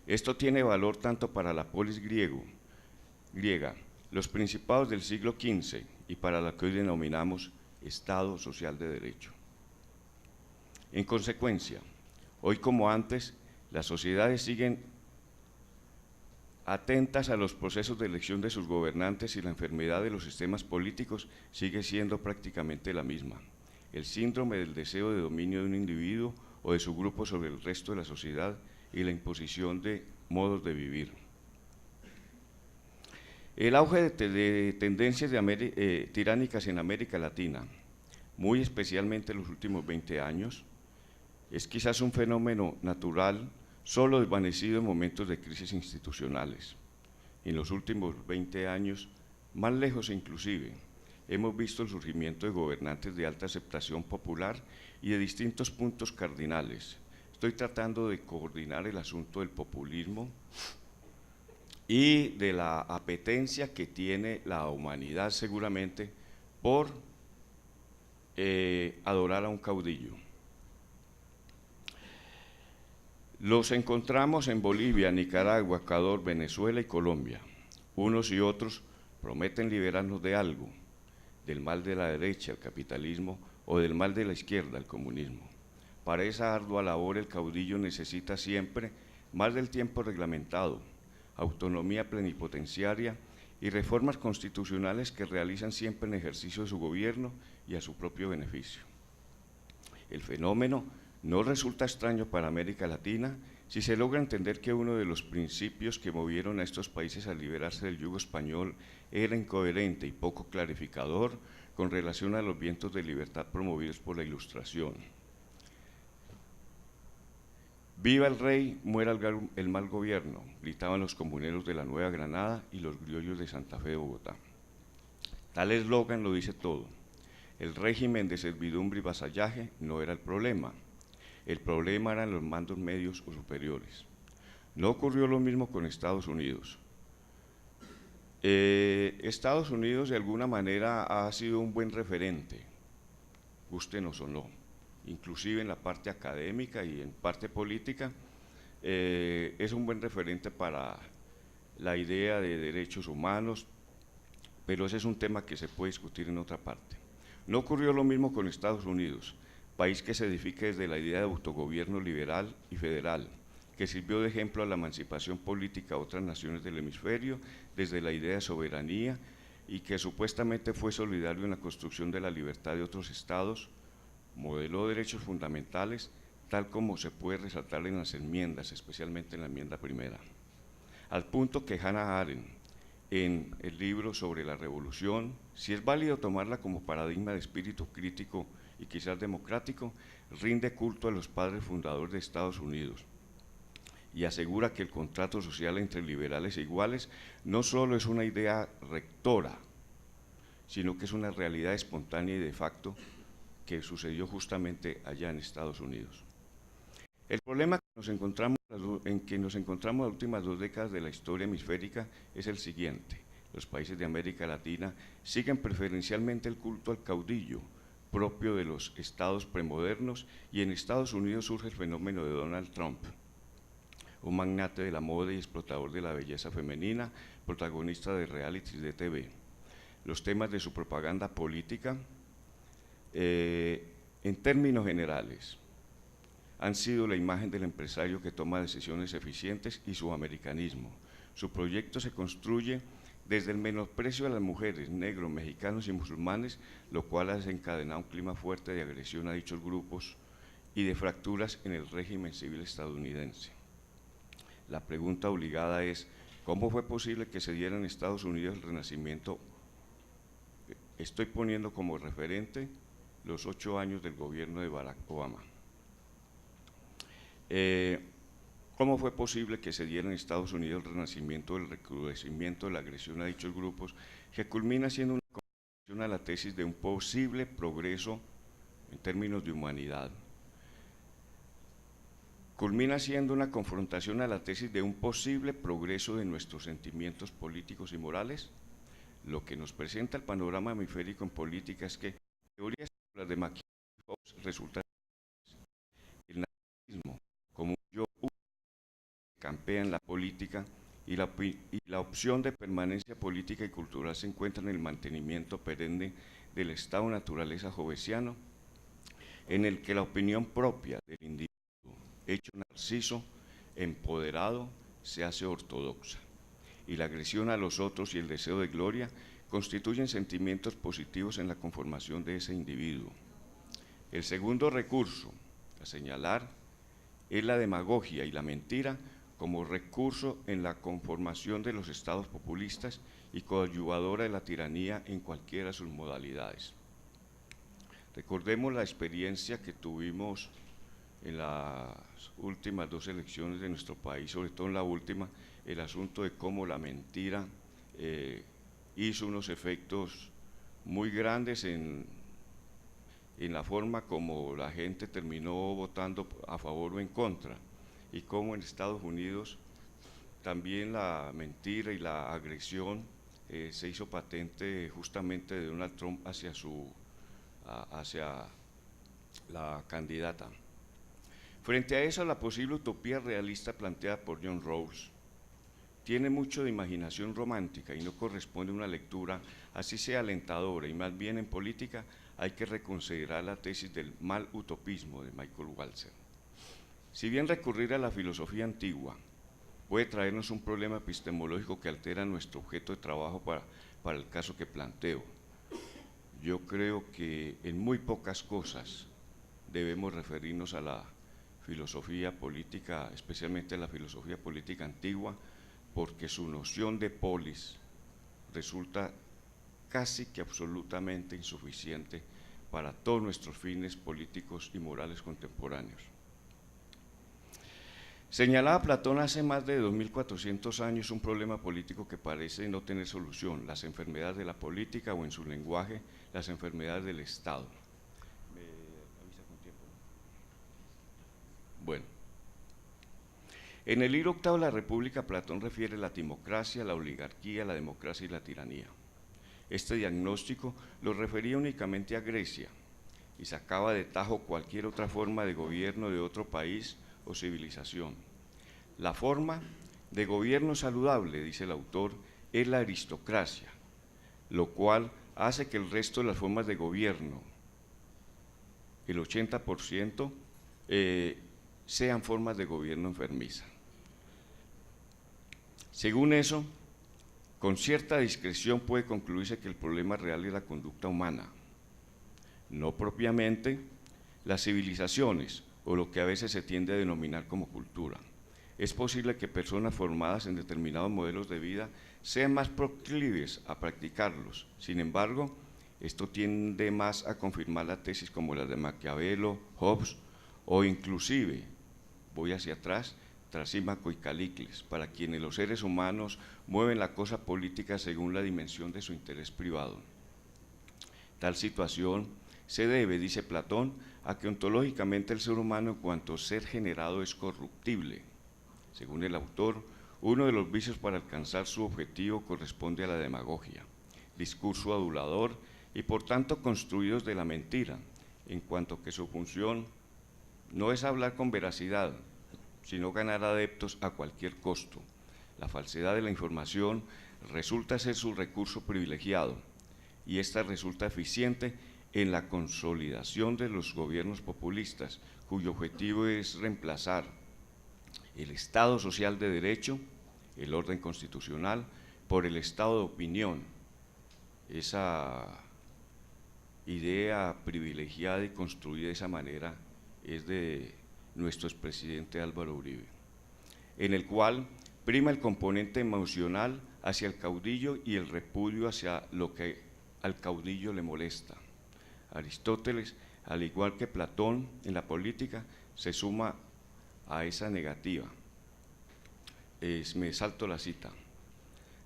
Esto tiene valor tanto para la polis griega, los principados del siglo XV y para lo que hoy denominamos Estado Social de Derecho. En consecuencia, hoy como antes, las sociedades siguen atentas a los procesos de elección de sus gobernantes y la enfermedad de los sistemas políticos sigue siendo prácticamente la misma: el síndrome del deseo de dominio de un individuo o de su grupo sobre el resto de la sociedad y la imposición de modos de vivir. El auge de tendencias tiránicas en América Latina, muy especialmente en los últimos 20 años, es quizás un fenómeno natural, solo desvanecido en momentos de crisis institucionales. En los últimos 20 años, más lejos inclusive, hemos visto el surgimiento de gobernantes de alta aceptación popular y de distintos puntos cardinales. Estoy tratando de coordinar el asunto del populismo y de la apetencia que tiene la humanidad seguramente por adorar a un caudillo. Los encontramos en Bolivia, Nicaragua, Ecuador, Venezuela y Colombia. Unos y otros prometen liberarnos de algo, del mal de la derecha, el capitalismo, o del mal de la izquierda, el comunismo. Para esa ardua labor el caudillo necesita siempre más del tiempo reglamentado, autonomía plenipotenciaria y reformas constitucionales que realizan siempre en ejercicio de su gobierno y a su propio beneficio. El fenómeno no resulta extraño para América Latina si se logra entender que uno de los principios que movieron a estos países a liberarse del yugo español era incoherente y poco clarificador con relación a los vientos de libertad promovidos por la Ilustración. «Viva el rey, muera el mal gobierno», gritaban los comuneros de la Nueva Granada y los criollos de Santa Fe de Bogotá. Tal eslogan lo dice todo. El régimen de servidumbre y vasallaje no era el problema eran los mandos medios o superiores. No ocurrió lo mismo con Estados Unidos. Estados Unidos de alguna manera ha sido un buen referente, gústenos o no, inclusive en la parte académica y en parte política, es un buen referente para la idea de derechos humanos, pero ese es un tema que se puede discutir en otra parte. No ocurrió lo mismo con Estados Unidos, país que se edifica desde la idea de autogobierno liberal y federal, que sirvió de ejemplo a la emancipación política a otras naciones del hemisferio desde la idea de soberanía y que supuestamente fue solidario en la construcción de la libertad de otros estados, modeló derechos fundamentales, tal como se puede resaltar en las enmiendas, especialmente en la enmienda primera. Al punto que Hannah Arendt, en el libro sobre la revolución, si es válido tomarla como paradigma de espíritu crítico y quizás democrático, rinde culto a los padres fundadores de Estados Unidos y asegura que el contrato social entre liberales e iguales no solo es una idea rectora, sino que es una realidad espontánea y de facto que sucedió justamente allá en Estados Unidos. El problema en que nos encontramos las últimas 2 décadas de la historia hemisférica es el siguiente: los países de América Latina siguen preferencialmente el culto al caudillo, propio de los estados premodernos, y en Estados Unidos surge el fenómeno de Donald Trump, un magnate de la moda y explotador de la belleza femenina, protagonista de realities de TV. Los temas de su propaganda política, en términos generales, han sido la imagen del empresario que toma decisiones eficientes y su americanismo. Su proyecto se construye desde el menosprecio a las mujeres, negros, mexicanos y musulmanes, lo cual ha desencadenado un clima fuerte de agresión a dichos grupos y de fracturas en el régimen civil estadounidense. La pregunta obligada es, ¿cómo fue posible que se diera en Estados Unidos el renacimiento? Estoy poniendo como referente los 8 años del gobierno de Barack Obama. ¿Cómo fue posible que se diera en Estados Unidos el renacimiento del recrudecimiento de la agresión a dichos grupos, que culmina siendo una confirmación a la tesis de un posible progreso en términos de humanidad? Culmina siendo una confrontación a la tesis de un posible progreso de nuestros sentimientos políticos y morales. Lo que nos presenta el panorama hemisférico en política es que teorías como las de McKinsey y Fox resultan el nacionalismo como un yo que campea en la política y la opción de permanencia política y cultural se encuentra en el mantenimiento perenne del estado de naturaleza jovesiano, en el que la opinión propia del individuo, hecho narciso, empoderado, se hace ortodoxa, y la agresión a los otros y el deseo de gloria constituyen sentimientos positivos en la conformación de ese individuo. El segundo recurso a señalar es la demagogia y la mentira como recurso en la conformación de los estados populistas y coadyuvadora de la tiranía en cualquiera de sus modalidades. Recordemos la experiencia que tuvimos en las últimas 2 elecciones de nuestro país, sobre todo en la última, el asunto de cómo la mentira hizo unos efectos muy grandes en la forma como la gente terminó votando a favor o en contra, y cómo en Estados Unidos también la mentira y la agresión se hizo patente justamente de Donald Trump hacia la candidata. Frente a eso, la posible utopía realista planteada por John Rawls tiene mucho de imaginación romántica y no corresponde a una lectura, así sea alentadora, y más bien en política hay que reconsiderar la tesis del mal utopismo de Michael Walzer. Si bien recurrir a la filosofía antigua puede traernos un problema epistemológico que altera nuestro objeto de trabajo para el caso que planteo, yo creo que en muy pocas cosas debemos referirnos a la filosofía política, especialmente la filosofía política antigua, porque su noción de polis resulta casi que absolutamente insuficiente para todos nuestros fines políticos y morales contemporáneos. Señalaba Platón hace más de 2400 años un problema político que parece no tener solución: las enfermedades de la política, o en su lenguaje, las enfermedades del Estado. ¿Me avisa con tiempo? Bueno, en el libro octavo de la República, Platón refiere la timocracia, la oligarquía, la democracia y la tiranía. Este diagnóstico lo refería únicamente a Grecia y sacaba de tajo cualquier otra forma de gobierno de otro país o civilización. La forma de gobierno saludable, dice el autor, es la aristocracia, lo cual hace que el resto de las formas de gobierno, el 80%, sean formas de gobierno enfermiza. Según eso, con cierta discreción puede concluirse que el problema real es la conducta humana, no propiamente las civilizaciones o lo que a veces se tiende a denominar como cultura. Es posible que personas formadas en determinados modelos de vida sean más proclives a practicarlos. Sin embargo, esto tiende más a confirmar la tesis como las de Maquiavelo, Hobbes o inclusive, voy hacia atrás, Trasímaco y Calicles, para quienes los seres humanos mueven la cosa política según la dimensión de su interés privado. Tal situación se debe, dice Platón, a que ontológicamente el ser humano en cuanto ser generado es corruptible. Según el autor, uno de los vicios para alcanzar su objetivo corresponde a la demagogia, discurso adulador y por tanto construidos de la mentira, en cuanto que su función no es hablar con veracidad, sino ganar adeptos a cualquier costo. La falsedad de la información resulta ser su recurso privilegiado y esta resulta eficiente en la consolidación de los gobiernos populistas, cuyo objetivo es reemplazar el Estado social de derecho, el orden constitucional, por el Estado de opinión, esa idea privilegiada y construida de esa manera es de nuestro expresidente Álvaro Uribe, en el cual prima el componente emocional hacia el caudillo y el repudio hacia lo que al caudillo le molesta. Aristóteles, al igual que Platón en la política, se suma a esa negativa. Me salto la cita.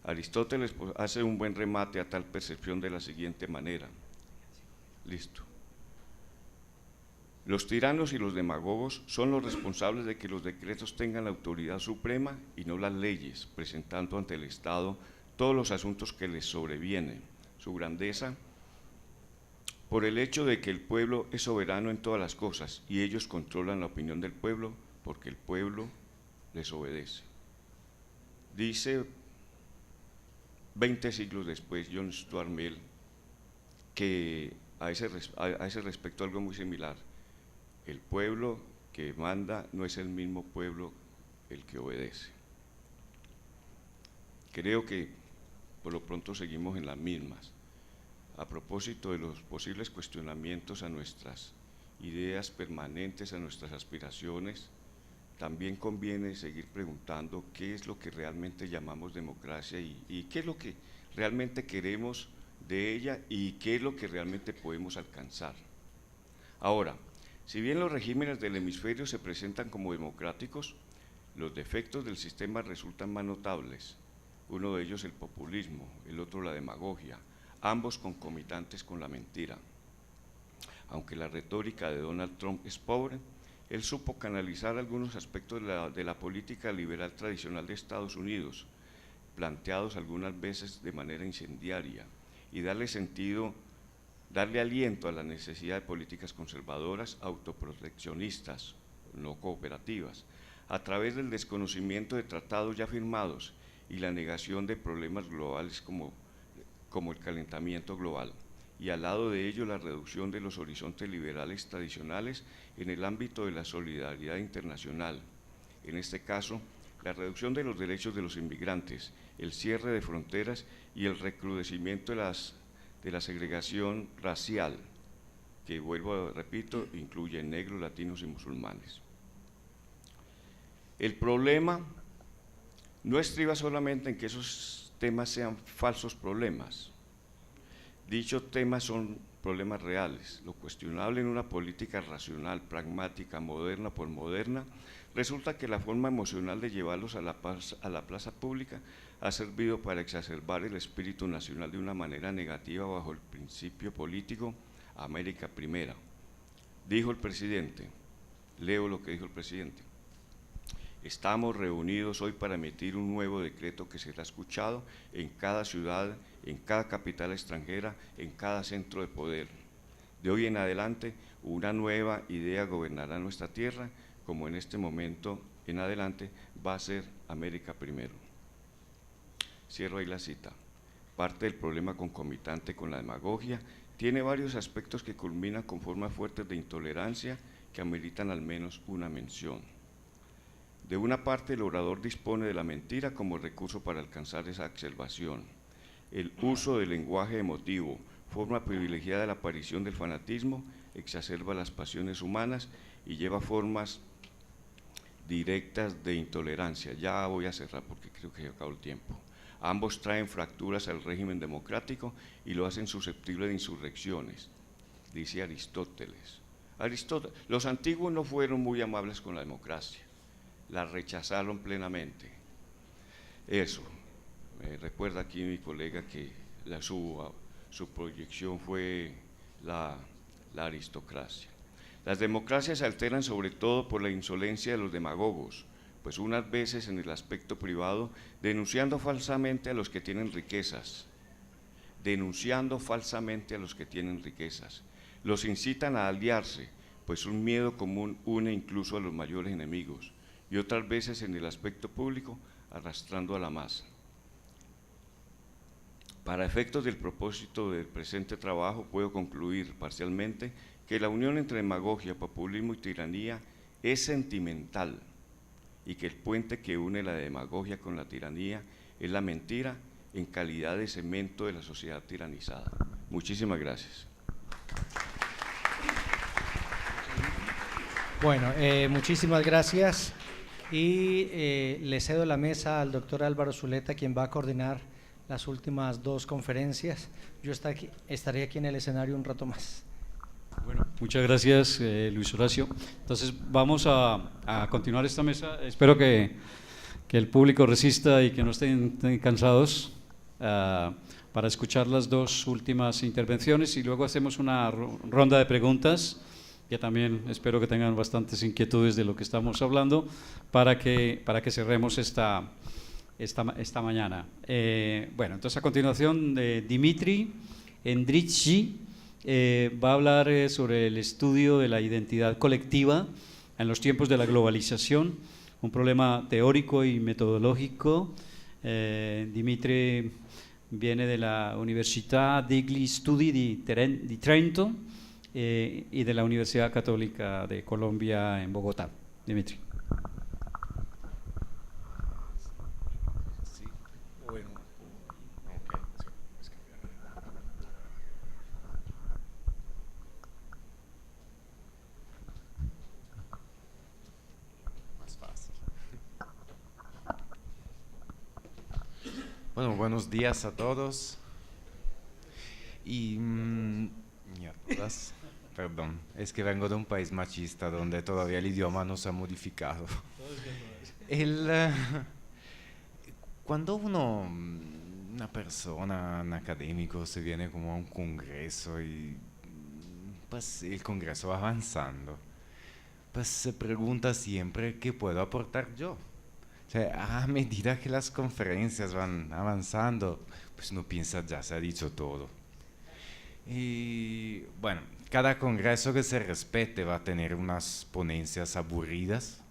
Aristóteles hace un buen remate a tal percepción de la siguiente manera. Listo. Los tiranos y los demagogos son los responsables de que los decretos tengan la autoridad suprema y no las leyes, presentando ante el Estado todos los asuntos que les sobrevienen. Su grandeza por el hecho de que el pueblo es soberano en todas las cosas y ellos controlan la opinión del pueblo porque el pueblo les obedece. Dice 20 siglos después John Stuart Mill que a ese respecto algo muy similar: el pueblo que manda no es el mismo pueblo el que obedece. Creo que por lo pronto seguimos en las mismas. A propósito de los posibles cuestionamientos a nuestras ideas permanentes, a nuestras aspiraciones, también conviene seguir preguntando qué es lo que realmente llamamos democracia y qué es lo que realmente queremos de ella y qué es lo que realmente podemos alcanzar. Ahora, si bien los regímenes del hemisferio se presentan como democráticos, los defectos del sistema resultan más notables, uno de ellos el populismo, el otro la demagogia, ambos concomitantes con la mentira. Aunque la retórica de Donald Trump es pobre, él supo canalizar algunos aspectos de la política liberal tradicional de Estados Unidos, planteados algunas veces de manera incendiaria, y darle aliento a la necesidad de políticas conservadoras, autoproteccionistas, no cooperativas, a través del desconocimiento de tratados ya firmados y la negación de problemas globales como el calentamiento global, y al lado de ello la reducción de los horizontes liberales tradicionales en el ámbito de la solidaridad internacional, en este caso, la reducción de los derechos de los inmigrantes, el cierre de fronteras y el recrudecimiento de la segregación racial, que repito, incluye negros, latinos y musulmanes. El problema no estriba solamente en que esos temas sean falsos problemas. Dichos temas son problemas reales. Lo cuestionable en una política racional, pragmática, moderna por moderna, resulta que la forma emocional de llevarlos a la plaza pública ha servido para exacerbar el espíritu nacional de una manera negativa bajo el principio político América Primera. Dijo el presidente, leo lo que dijo el presidente: estamos reunidos hoy para emitir un nuevo decreto que será escuchado en cada ciudad, en cada capital extranjera, en cada centro de poder. De hoy en adelante, una nueva idea gobernará nuestra tierra, como en este momento en adelante va a ser América Primero. Cierro ahí la cita. Parte del problema concomitante con la demagogia tiene varios aspectos que culminan con formas fuertes de intolerancia que ameritan al menos una mención. De una parte, el orador dispone de la mentira como recurso para alcanzar esa exacerbación. El uso del lenguaje emotivo, forma privilegiada de la aparición del fanatismo, exacerba las pasiones humanas y lleva formas directas de intolerancia. Ya voy a cerrar porque creo que se acabó el tiempo. Ambos traen fracturas al régimen democrático y lo hacen susceptible de insurrecciones, dice Aristóteles. Los antiguos no fueron muy amables con la democracia, la rechazaron plenamente. Eso, me recuerda aquí mi colega que su proyección fue la aristocracia. Las democracias se alteran sobre todo por la insolencia de los demagogos, pues unas veces en el aspecto privado, denunciando falsamente a los que tienen riquezas, los incitan a aliarse, pues un miedo común une incluso a los mayores enemigos, y otras veces en el aspecto público, arrastrando a la masa. Para efectos del propósito del presente trabajo, puedo concluir parcialmente que la unión entre demagogia, populismo y tiranía es sentimental y que el puente que une la demagogia con la tiranía es la mentira en calidad de cemento de la sociedad tiranizada. Muchísimas gracias. Bueno, muchísimas gracias y le cedo la mesa al doctor Álvaro Zuleta, quien va a coordinar las últimas dos conferencias. Yo estaré aquí en el escenario un rato más. Bueno, muchas gracias, Luis Horacio. Entonces vamos a continuar esta mesa. Espero que el público resista y que no estén cansados para escuchar las dos últimas intervenciones y luego hacemos una ronda de preguntas, que también espero que tengan bastantes inquietudes de lo que estamos hablando para que cerremos esta mañana. Bueno, entonces a continuación Dimitri Endrici va a hablar sobre el estudio de la identidad colectiva en los tiempos de la globalización, un problema teórico y metodológico. Dimitri viene de la Università degli Studi di Trento y de la Universidad Católica de Colombia en Bogotá. Dimitri. Más fácil. Bueno, buenos días a todos. Y y a todas. Perdón, es que vengo de un país machista donde todavía el idioma no se ha modificado. El, eh, Cuando una persona, un académico, se viene como a un congreso y pues el congreso va avanzando, pues se pregunta siempre qué puedo aportar yo. O sea, a medida que las conferencias van avanzando, pues uno piensa ya se ha dicho todo. Y bueno, cada congreso que se respete va a tener unas ponencias aburridas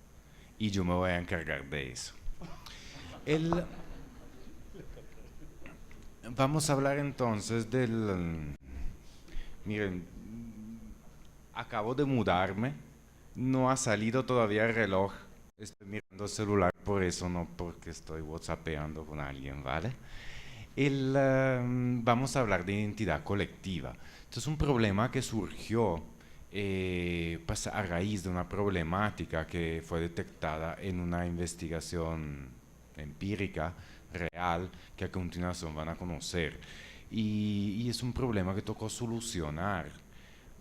y yo me voy a encargar de eso. El, Vamos a hablar entonces del... Miren, acabo de mudarme, no ha salido todavía el reloj, estoy mirando el celular por eso, no porque estoy whatsappeando con alguien, ¿vale? Vamos a hablar de identidad colectiva. Esto es un problema que surgió pues a raíz de una problemática que fue detectada en una investigación empírica, real, que a continuación van a conocer. Y es un problema que tocó solucionar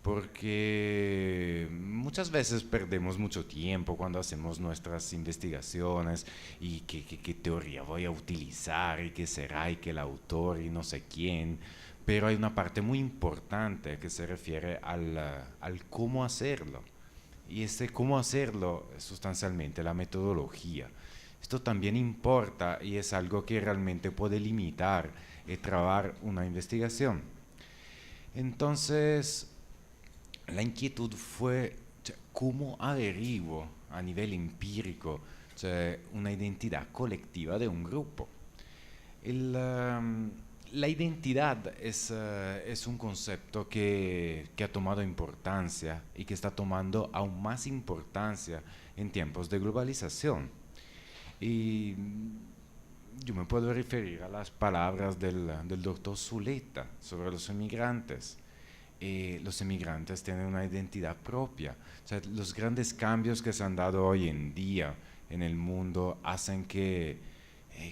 porque muchas veces perdemos mucho tiempo cuando hacemos nuestras investigaciones y qué teoría voy a utilizar y qué será y que el autor y no sé quién, pero hay una parte muy importante que se refiere al cómo hacerlo. Y ese cómo hacerlo es sustancialmente la metodología. Esto también importa y es algo que realmente puede limitar y trabar una investigación. Entonces, la inquietud fue cómo averiguo a nivel empírico una identidad colectiva de un grupo. La identidad es un concepto que ha tomado importancia y que está tomando aún más importancia en tiempos de globalización. Y yo me puedo referir a las palabras del doctor Zuleta sobre los emigrantes. Los emigrantes tienen una identidad propia. O sea, los grandes cambios que se han dado hoy en día en el mundo hacen que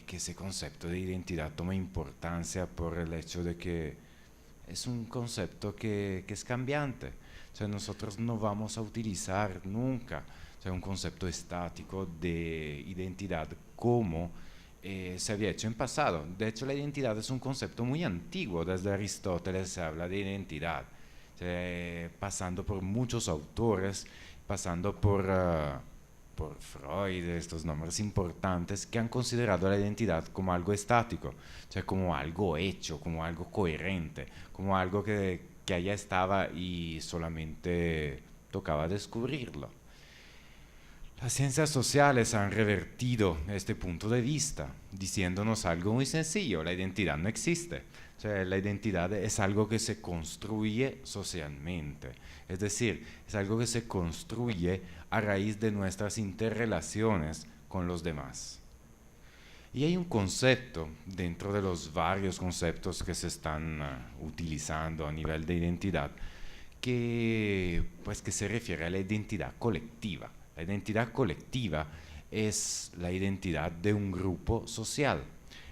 ese concepto de identidad tome importancia por el hecho de que es un concepto que es cambiante. O sea, nosotros no vamos a utilizar nunca, o sea, un concepto estático de identidad como se había hecho en pasado. De hecho, la identidad es un concepto muy antiguo. Desde Aristóteles se habla de identidad, pasando por muchos autores, pasando por Freud, estos nombres importantes que han considerado la identidad como algo estático, o sea, como algo hecho, como algo coherente, como algo que allá estaba y solamente tocaba descubrirlo. Las ciencias sociales han revertido este punto de vista, diciéndonos algo muy sencillo: la identidad no existe. O sea, la identidad es algo que se construye socialmente, es decir, es algo que se construye a raíz de nuestras interrelaciones con los demás. Y hay un concepto dentro de los varios conceptos que se están utilizando a nivel de identidad que se refiere a la identidad colectiva. La identidad colectiva es la identidad de un grupo social,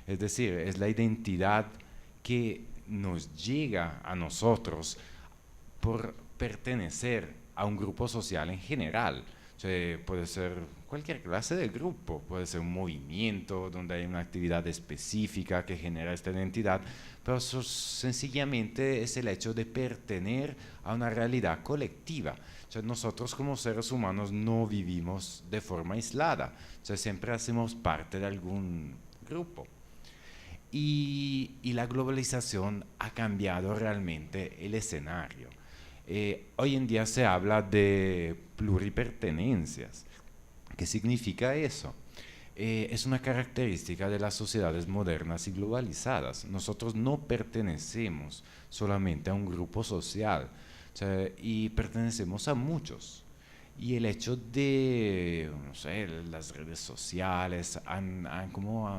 es decir, es la identidad que nos llega a nosotros por pertenecer a un grupo social en general. O sea, puede ser cualquier clase de grupo, puede ser un movimiento donde hay una actividad específica que genera esta identidad, pero eso sencillamente es el hecho de pertenecer a una realidad colectiva. O sea, nosotros como seres humanos no vivimos de forma aislada, o sea, siempre hacemos parte de algún grupo. Y la globalización ha cambiado realmente el escenario. Hoy en día se habla de pluripertenencias. ¿Qué significa eso? Es una característica de las sociedades modernas y globalizadas. Nosotros no pertenecemos solamente a un grupo social, o sea, y pertenecemos a muchos. Y el hecho de, no sé, las redes sociales han como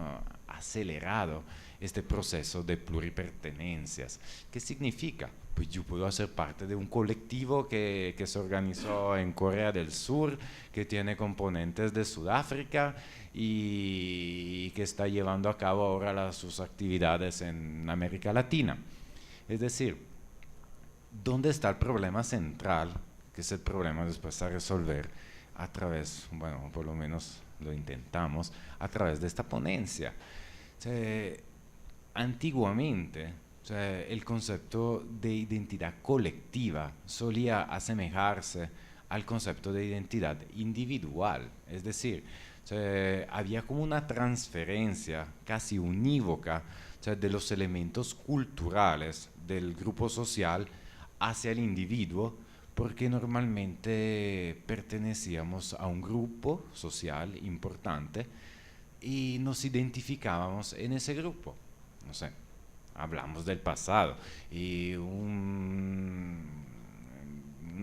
acelerado este proceso de pluripertenencias. ¿Qué significa? Pues yo puedo hacer parte de un colectivo que se organizó en Corea del Sur, que tiene componentes de Sudáfrica y que está llevando a cabo ahora sus actividades en América Latina. Es decir, ¿dónde está el problema central? Que es el problema después a resolver a través, bueno, por lo menos lo intentamos, a través de esta ponencia. O sea, antiguamente, o sea, el concepto de identidad colectiva solía asemejarse al concepto de identidad individual, es decir, o sea, había como una transferencia casi unívoca, o sea, de los elementos culturales del grupo social hacia el individuo, porque normalmente pertenecíamos a un grupo social importante y nos identificábamos en ese grupo. No sé, hablamos del pasado y un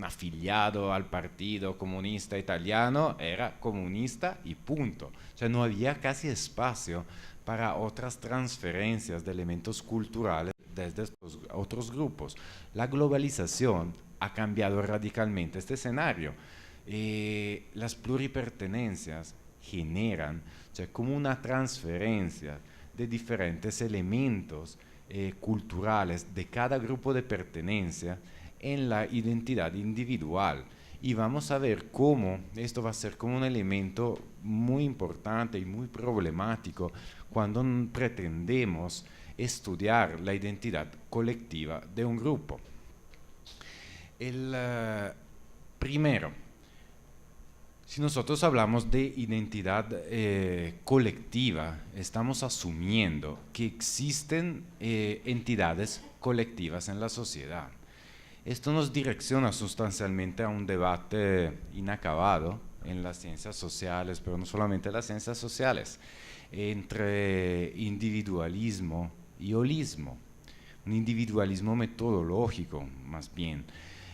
afiliado al Partido Comunista Italiano era comunista y punto. O sea, no había casi espacio para otras transferencias de elementos culturales desde estos otros grupos. La globalización ha cambiado radicalmente este escenario. Las pluripertenencias generan, o sea, como una transferencia de diferentes elementos culturales de cada grupo de pertenencia en la identidad individual. Y vamos a ver cómo esto va a ser como un elemento muy importante y muy problemático cuando pretendemos estudiar la identidad colectiva de un grupo. Primero, si nosotros hablamos de identidad colectiva, estamos asumiendo que existen entidades colectivas en la sociedad. Esto nos direcciona sustancialmente a un debate inacabado en las ciencias sociales, pero no solamente en las ciencias sociales, entre individualismo y holismo, un individualismo metodológico más bien.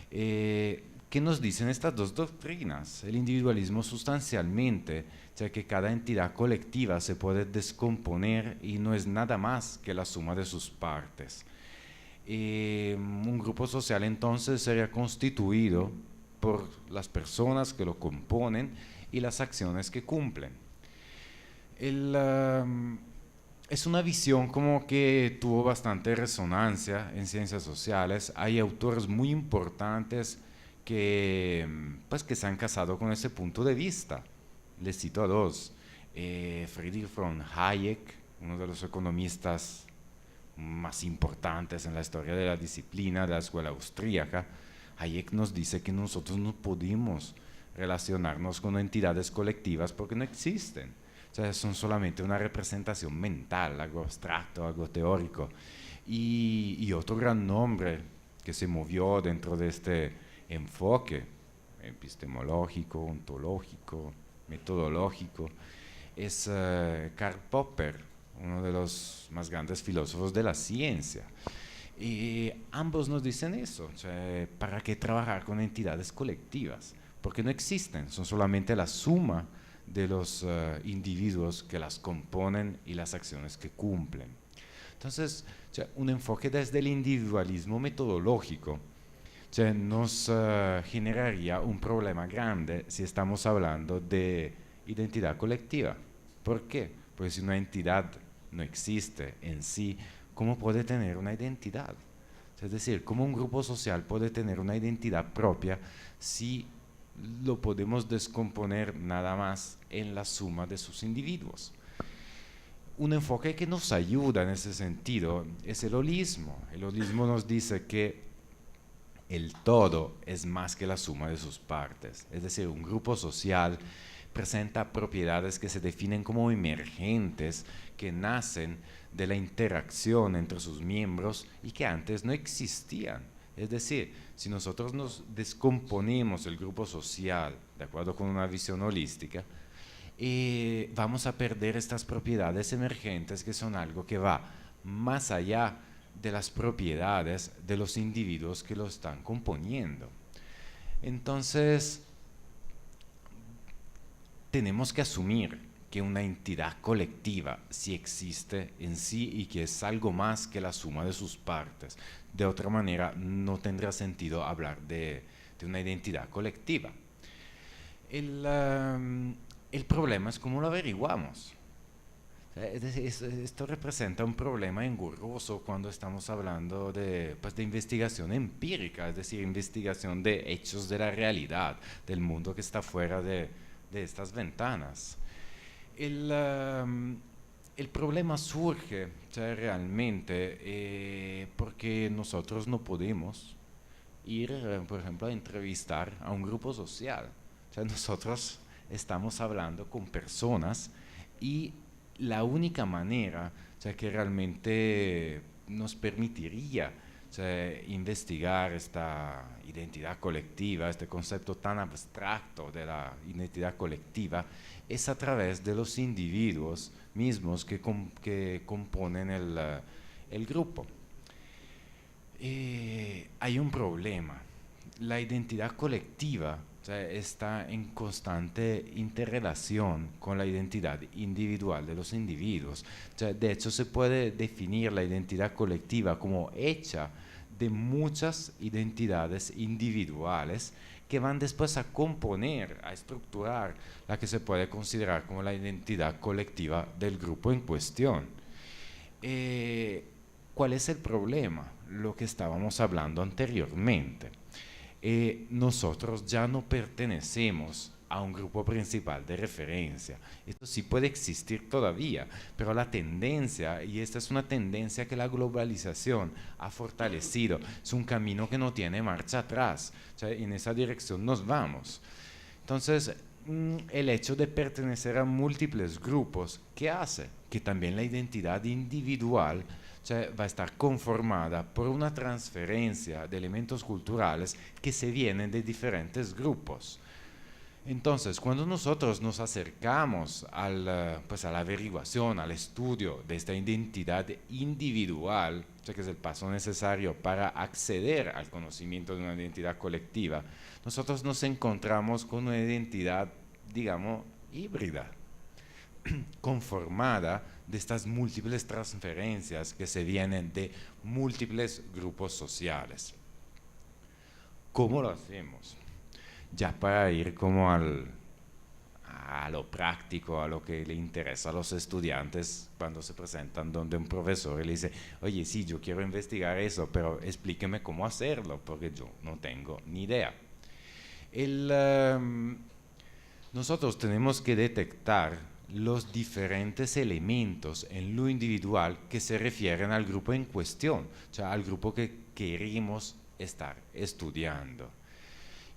¿Qué nos dicen estas dos doctrinas? El individualismo sustancialmente, o sea que cada entidad colectiva se puede descomponer y no es nada más que la suma de sus partes. Un grupo social entonces sería constituido por las personas que lo componen y las acciones que cumplen. Es una visión como que tuvo bastante resonancia en ciencias sociales. Hay autores muy importantes que se han casado con ese punto de vista. Les cito a dos. Friedrich von Hayek, uno de los economistas más importantes en la historia de la disciplina de la escuela austríaca. Hayek nos dice que nosotros no podemos relacionarnos con entidades colectivas porque no existen. O sea, son solamente una representación mental, algo abstracto, algo teórico. Y otro gran nombre que se movió dentro de este enfoque epistemológico, ontológico, metodológico, es Karl Popper, uno de los más grandes filósofos de la ciencia. Y ambos nos dicen eso, o sea, ¿para qué trabajar con entidades colectivas? Porque no existen, son solamente la suma de los individuos que las componen y las acciones que cumplen. Entonces, o sea, un enfoque desde el individualismo metodológico, o sea, nos generaría un problema grande si estamos hablando de identidad colectiva. ¿Por qué? Pues si una entidad no existe en sí, ¿cómo puede tener una identidad? O sea, es decir, ¿cómo un grupo social puede tener una identidad propia si lo podemos descomponer nada más en la suma de sus individuos? Un enfoque que nos ayuda en ese sentido es el holismo. El holismo nos dice que el todo es más que la suma de sus partes. Es decir, un grupo social presenta propiedades que se definen como emergentes, que nacen de la interacción entre sus miembros y que antes no existían. Es decir, si nosotros nos descomponemos el grupo social, de acuerdo con una visión holística, vamos a perder estas propiedades emergentes que son algo que va más allá de las propiedades de los individuos que lo están componiendo. Entonces, tenemos que asumir que una entidad colectiva sí existe en sí y que es algo más que la suma de sus partes. De otra manera, no tendrá sentido hablar de una identidad colectiva. El problema es cómo lo averiguamos. Es decir, esto representa un problema engorroso cuando estamos hablando de investigación empírica, es decir, investigación de hechos de la realidad, del mundo que está fuera de estas ventanas. El problema surge realmente porque nosotros no podemos ir, por ejemplo, a entrevistar a un grupo social. Nosotros estamos hablando con personas y la única manera que realmente nos permitiría investigar esta identidad colectiva, este concepto tan abstracto de la identidad colectiva, es a través de los individuos mismos que componen el grupo. Hay un problema. La identidad colectiva está en constante interrelación con la identidad individual de los individuos. De hecho, se puede definir la identidad colectiva como hecha de muchas identidades individuales que van después a componer, a estructurar la que se puede considerar como la identidad colectiva del grupo en cuestión. ¿Cuál es el problema? Lo que estábamos hablando anteriormente. Nosotros ya no pertenecemos a un grupo principal de referencia. Esto sí puede existir todavía, pero la tendencia, y esta es una tendencia que la globalización ha fortalecido, es un camino que no tiene marcha atrás, en esa dirección nos vamos. Entonces, el hecho de pertenecer a múltiples grupos, ¿qué hace? Que también la identidad individual va a estar conformada por una transferencia de elementos culturales que se vienen de diferentes grupos. Entonces, cuando nosotros nos acercamos a la averiguación, al estudio de esta identidad individual, que es el paso necesario para acceder al conocimiento de una identidad colectiva, nosotros nos encontramos con una identidad, digamos, híbrida, conformada de estas múltiples transferencias que se vienen de múltiples grupos sociales. ¿Cómo lo hacemos? Ya para ir como a lo práctico, a lo que le interesa a los estudiantes cuando se presentan donde un profesor le dice, oye, sí, yo quiero investigar eso, pero explíqueme cómo hacerlo, porque yo no tengo ni idea. Nosotros tenemos que detectar los diferentes elementos en lo individual que se refieren al grupo en cuestión, al grupo que queremos estar estudiando.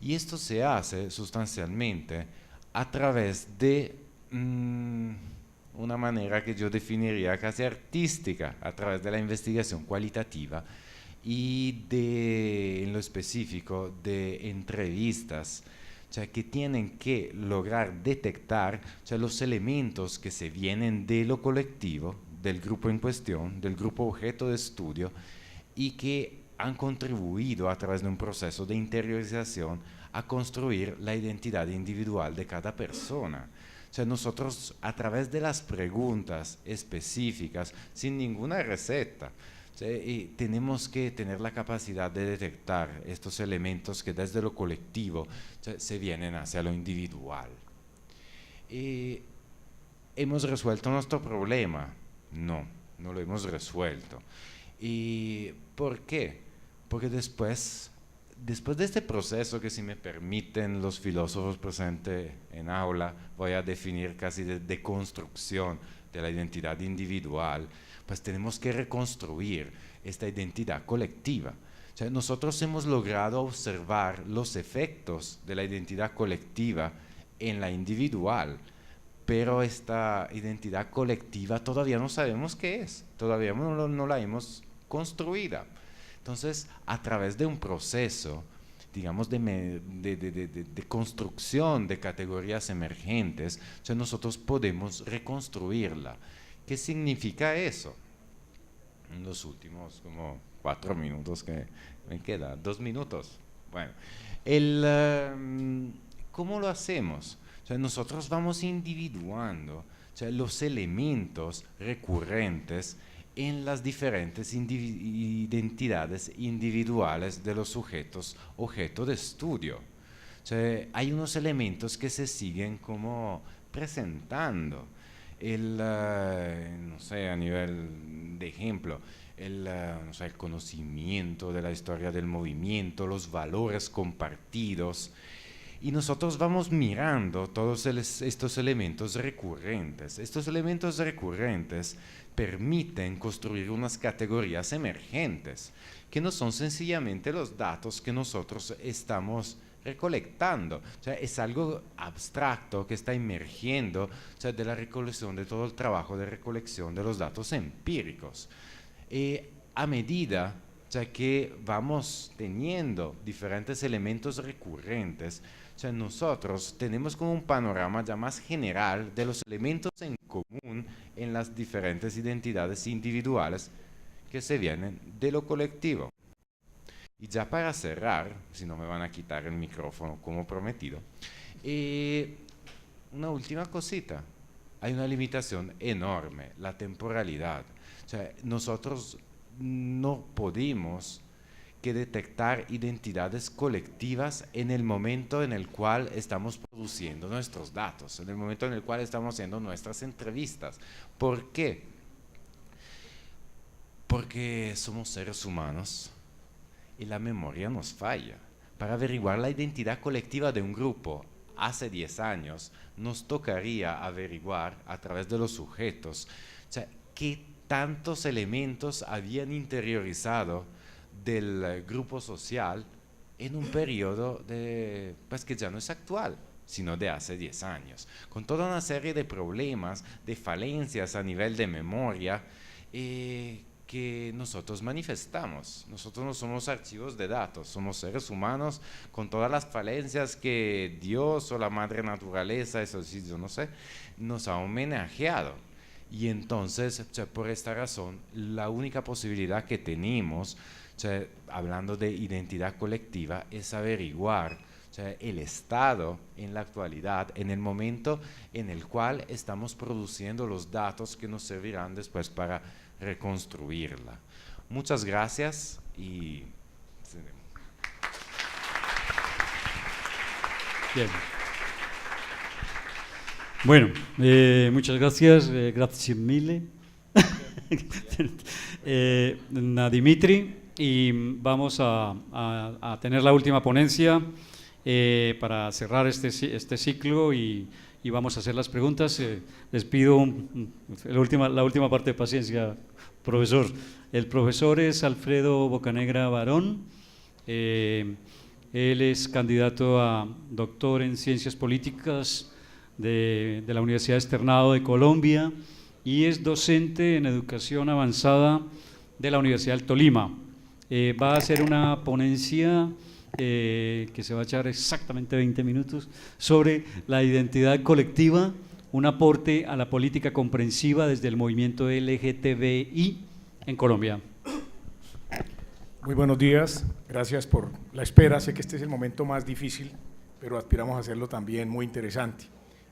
Y esto se hace sustancialmente a través de una manera que yo definiría casi artística, a través de la investigación cualitativa y en lo específico de entrevistas, que tienen que lograr detectar los elementos que se vienen de lo colectivo, del grupo en cuestión, del grupo objeto de estudio, y que han contribuido a través de un proceso de interiorización a construir la identidad individual de cada persona. Nosotros a través de las preguntas específicas, sin ninguna receta, tenemos que tener la capacidad de detectar estos elementos que desde lo colectivo se vienen hacia lo individual. ¿Hemos resuelto nuestro problema? No, no lo hemos resuelto. ¿Y por qué? Porque después de este proceso que, si me permiten los filósofos presentes en aula, voy a definir casi de deconstrucción de la identidad individual, pues tenemos que reconstruir esta identidad colectiva. Nosotros hemos logrado observar los efectos de la identidad colectiva en la individual, pero esta identidad colectiva todavía no sabemos qué es, todavía no la hemos construida. Entonces, a través de un proceso, digamos, de construcción de categorías emergentes, nosotros podemos reconstruirla. ¿Qué significa eso? En los últimos como 4 minutos que me quedan, 2 minutos. Bueno, ¿cómo lo hacemos? Nosotros vamos individuando sea, los elementos recurrentes en las diferentes identidades individuales de los sujetos objeto de estudio. O sea, hay unos elementos que se siguen como presentando. No sé, a nivel de ejemplo, no sé, el conocimiento de la historia del movimiento, los valores compartidos, y nosotros vamos mirando todos estos elementos recurrentes. Estos elementos recurrentes permiten construir unas categorías emergentes, que no son sencillamente los datos que nosotros estamos recolectando. O sea, es algo abstracto que está emergiendo, o sea, de la recolección, de todo el trabajo de recolección de los datos empíricos. A medida, o sea, que vamos teniendo diferentes elementos recurrentes, o sea, nosotros tenemos como un panorama ya más general de los elementos en común en las diferentes identidades individuales que se vienen de lo colectivo. Y ya para cerrar, si no me van a quitar el micrófono como prometido, una última cosita. Hay una limitación enorme, la temporalidad. O sea, nosotros no podemos que detectar identidades colectivas en el momento en el cual estamos produciendo nuestros datos, en el momento en el cual estamos haciendo nuestras entrevistas. ¿Por qué? Porque somos seres humanos y la memoria nos falla. Para averiguar la identidad colectiva de un grupo hace 10 años, nos tocaría averiguar a través de los sujetos, o sea, qué tantos elementos habían interiorizado del grupo social en un periodo pues que ya no es actual, sino de hace 10 años, con toda una serie de problemas, de falencias a nivel de memoria que nosotros manifestamos. Nosotros no somos archivos de datos, somos seres humanos con todas las falencias que Dios o la madre naturaleza, eso sí, yo no sé, nos ha homenajeado. Y entonces, o sea, por esta razón, la única posibilidad que tenemos, o sea, hablando de identidad colectiva, es averiguar, o sea, el estado en la actualidad, en el momento en el cual estamos produciendo los datos que nos servirán después para reconstruirla. Muchas gracias y... Bien. Bueno, muchas gracias, grazie mille, Dimitri, y vamos a tener la última ponencia para cerrar este ciclo y vamos a hacer las preguntas. Les pido la última parte de paciencia, profesor. El profesor es Alfredo Bocanegra Barón. Él es candidato a doctor en Ciencias Políticas de la Universidad Externado de Colombia y es docente en Educación Avanzada de la Universidad del Tolima. Va a hacer una ponencia que se va a echar exactamente 20 minutos sobre la identidad colectiva, un aporte a la política comprensiva desde el movimiento LGTBI en Colombia. Muy buenos días, gracias por la espera. Sé que este es el momento más difícil, pero aspiramos a hacerlo también muy interesante.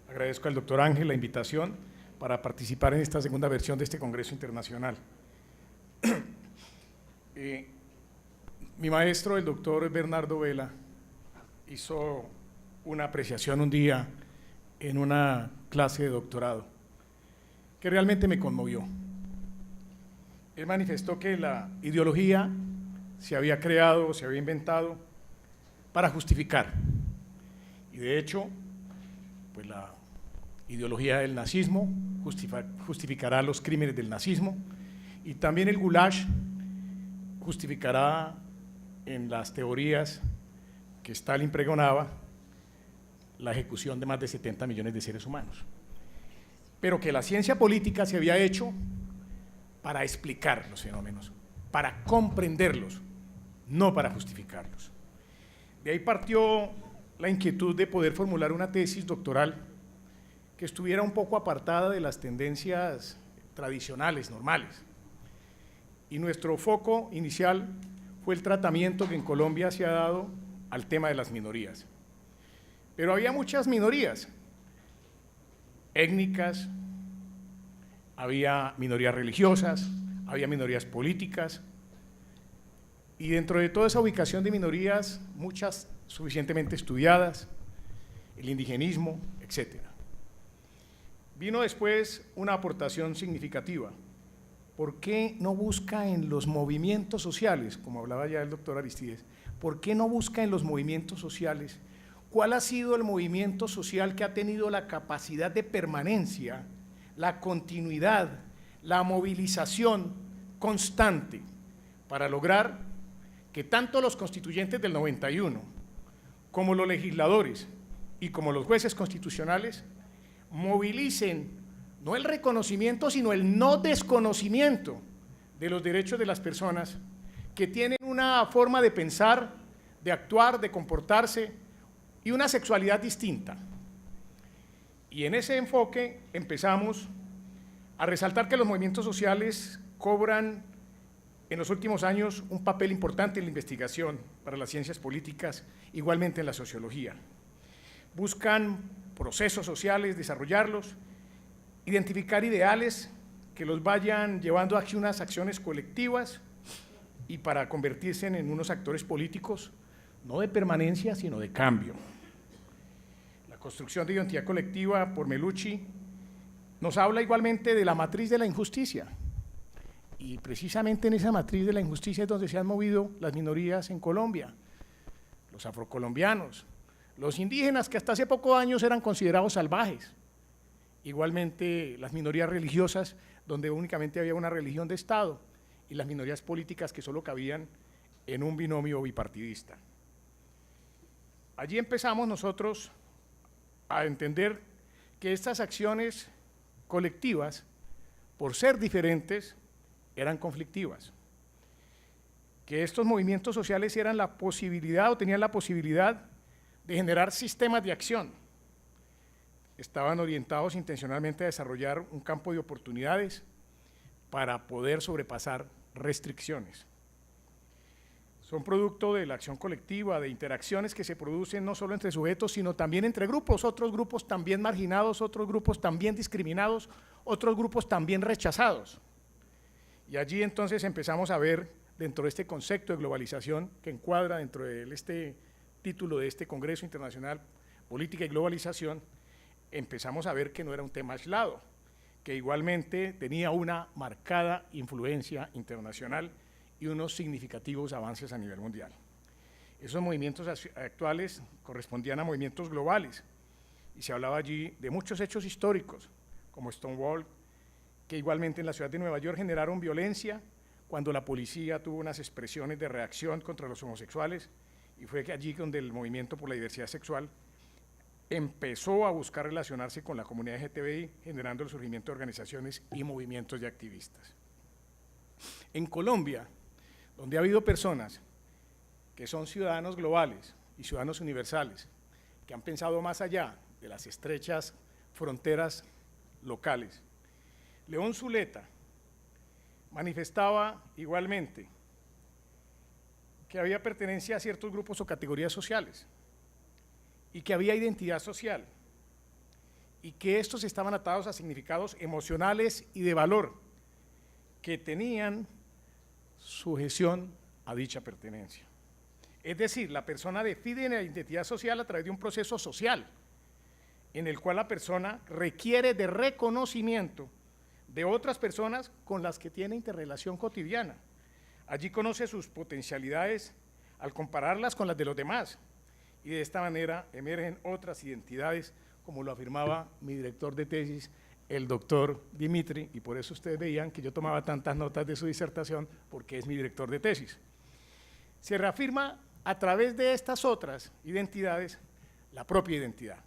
Agradezco al doctor Ángel la invitación para participar en esta segunda versión de este Congreso Internacional. Mi maestro, el doctor Bernardo Vela, hizo una apreciación un día en una clase de doctorado que realmente me conmovió. Él manifestó que la ideología se había creado, se había inventado para justificar. Y de hecho, pues la ideología del nazismo justificará los crímenes del nazismo y también el Gulag justificará en las teorías que Stalin pregonaba la ejecución de más de 70 millones de seres humanos. Pero que la ciencia política se había hecho para explicar los fenómenos, para comprenderlos, no para justificarlos. De ahí partió la inquietud de poder formular una tesis doctoral que estuviera un poco apartada de las tendencias tradicionales, normales. Y nuestro foco inicial fue el tratamiento que en Colombia se ha dado al tema de las minorías. Pero había muchas minorías, étnicas, había minorías religiosas, había minorías políticas, y dentro de toda esa ubicación de minorías, muchas suficientemente estudiadas, el indigenismo, etc. Vino después una aportación significativa. ¿Por qué no busca en los movimientos sociales, como hablaba ya el doctor Aristides, por qué no busca en los movimientos sociales cuál ha sido el movimiento social que ha tenido la capacidad de permanencia, la continuidad, la movilización constante para lograr que tanto los constituyentes del 91 como los legisladores y como los jueces constitucionales movilicen no el reconocimiento, sino el no desconocimiento de los derechos de las personas que tienen una forma de pensar, de actuar, de comportarse y una sexualidad distinta. Y en ese enfoque empezamos a resaltar que los movimientos sociales cobran en los últimos años un papel importante en la investigación para las ciencias políticas, igualmente en la sociología. Buscan procesos sociales, desarrollarlos, identificar ideales que los vayan llevando a unas acciones colectivas y para convertirse en unos actores políticos, no de permanencia, sino de cambio. La construcción de identidad colectiva por Melucci nos habla igualmente de la matriz de la injusticia, y precisamente en esa matriz de la injusticia es donde se han movido las minorías en Colombia, los afrocolombianos, los indígenas que hasta hace pocos años eran considerados salvajes, igualmente las minorías religiosas donde únicamente había una religión de Estado y las minorías políticas que solo cabían en un binomio bipartidista. Allí empezamos nosotros a entender que estas acciones colectivas, por ser diferentes, eran conflictivas, que estos movimientos sociales eran la posibilidad o tenían la posibilidad de generar sistemas de acción. Estaban orientados intencionalmente a desarrollar un campo de oportunidades para poder sobrepasar restricciones. Son producto de la acción colectiva, de interacciones que se producen no solo entre sujetos, sino también entre grupos, otros grupos también marginados, otros grupos también discriminados, otros grupos también rechazados. Y allí entonces empezamos a ver, dentro de este concepto de globalización que encuadra dentro de este título de este Congreso Internacional, Política y Globalización, empezamos a ver que no era un tema aislado, que igualmente tenía una marcada influencia internacional y unos significativos avances a nivel mundial. Esos movimientos actuales correspondían a movimientos globales y se hablaba allí de muchos hechos históricos, como Stonewall, que igualmente en la ciudad de Nueva York generaron violencia cuando la policía tuvo unas expresiones de reacción contra los homosexuales, y fue allí donde el movimiento por la diversidad sexual empezó a buscar relacionarse con la comunidad LGTBI, generando el surgimiento de organizaciones y movimientos de activistas. En Colombia, donde ha habido personas que son ciudadanos globales y ciudadanos universales, que han pensado más allá de las estrechas fronteras locales, León Zuleta manifestaba igualmente que había pertenencia a ciertos grupos o categorías sociales y que había identidad social y que estos estaban atados a significados emocionales y de valor que tenían sujeción a dicha pertenencia. Es decir, la persona define la identidad social a través de un proceso social en el cual la persona requiere de reconocimiento de otras personas con las que tiene interrelación cotidiana. Allí conoce sus potencialidades al compararlas con las de los demás y de esta manera emergen otras identidades, como lo afirmaba mi director de tesis, el doctor Dimitri, y por eso ustedes veían que yo tomaba tantas notas de su disertación, porque es mi director de tesis. Se reafirma a través de estas otras identidades la propia identidad.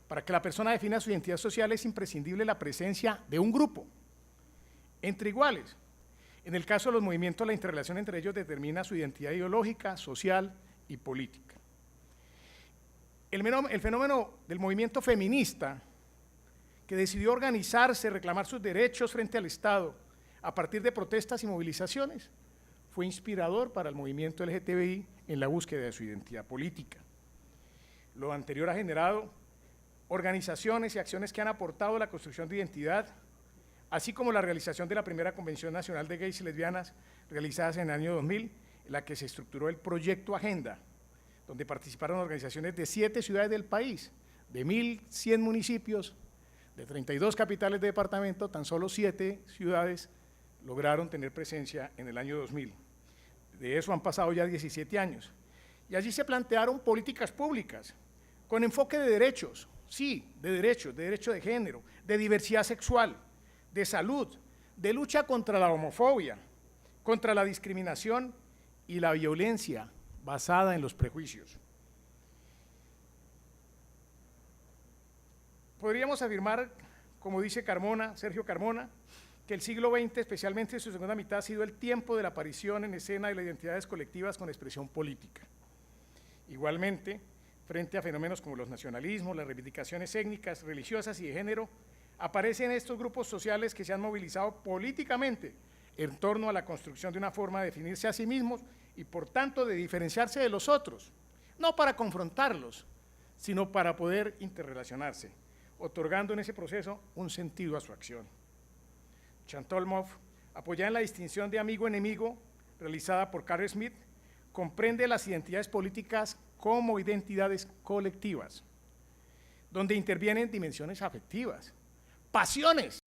Para que la persona defina su identidad social es imprescindible la presencia de un grupo, entre iguales. En el caso de los movimientos, la interrelación entre ellos determina su identidad ideológica, social y política. El fenómeno del movimiento feminista, que decidió organizarse, reclamar sus derechos frente al Estado a partir de protestas y movilizaciones, fue inspirador para el movimiento LGTBI en la búsqueda de su identidad política. Lo anterior ha generado organizaciones y acciones que han aportado a la construcción de identidad así como la realización de la primera Convención Nacional de Gays y Lesbianas, realizadas en el año 2000, en la que se estructuró el Proyecto Agenda, donde participaron organizaciones de 7 ciudades del país, de 1.100 municipios, de 32 capitales de departamento, tan solo 7 ciudades lograron tener presencia en el año 2000. De eso han pasado ya 17 años. Y allí se plantearon políticas públicas con enfoque de derechos, sí, de derechos, de derecho de género, de diversidad sexual, de salud, de lucha contra la homofobia, contra la discriminación y la violencia basada en los prejuicios. Podríamos afirmar, como dice Carmona, Sergio Carmona, que el siglo XX, especialmente en su segunda mitad, ha sido el tiempo de la aparición en escena de las identidades colectivas con expresión política. Igualmente, frente a fenómenos como los nacionalismos, las reivindicaciones étnicas, religiosas y de género, aparecen estos grupos sociales que se han movilizado políticamente en torno a la construcción de una forma de definirse a sí mismos y, por tanto, de diferenciarse de los otros, no para confrontarlos, sino para poder interrelacionarse, otorgando en ese proceso un sentido a su acción. Chantal Mouffe, apoyada en la distinción de amigo-enemigo realizada por Carl Smith, comprende las identidades políticas como identidades colectivas, donde intervienen dimensiones afectivas, pasiones,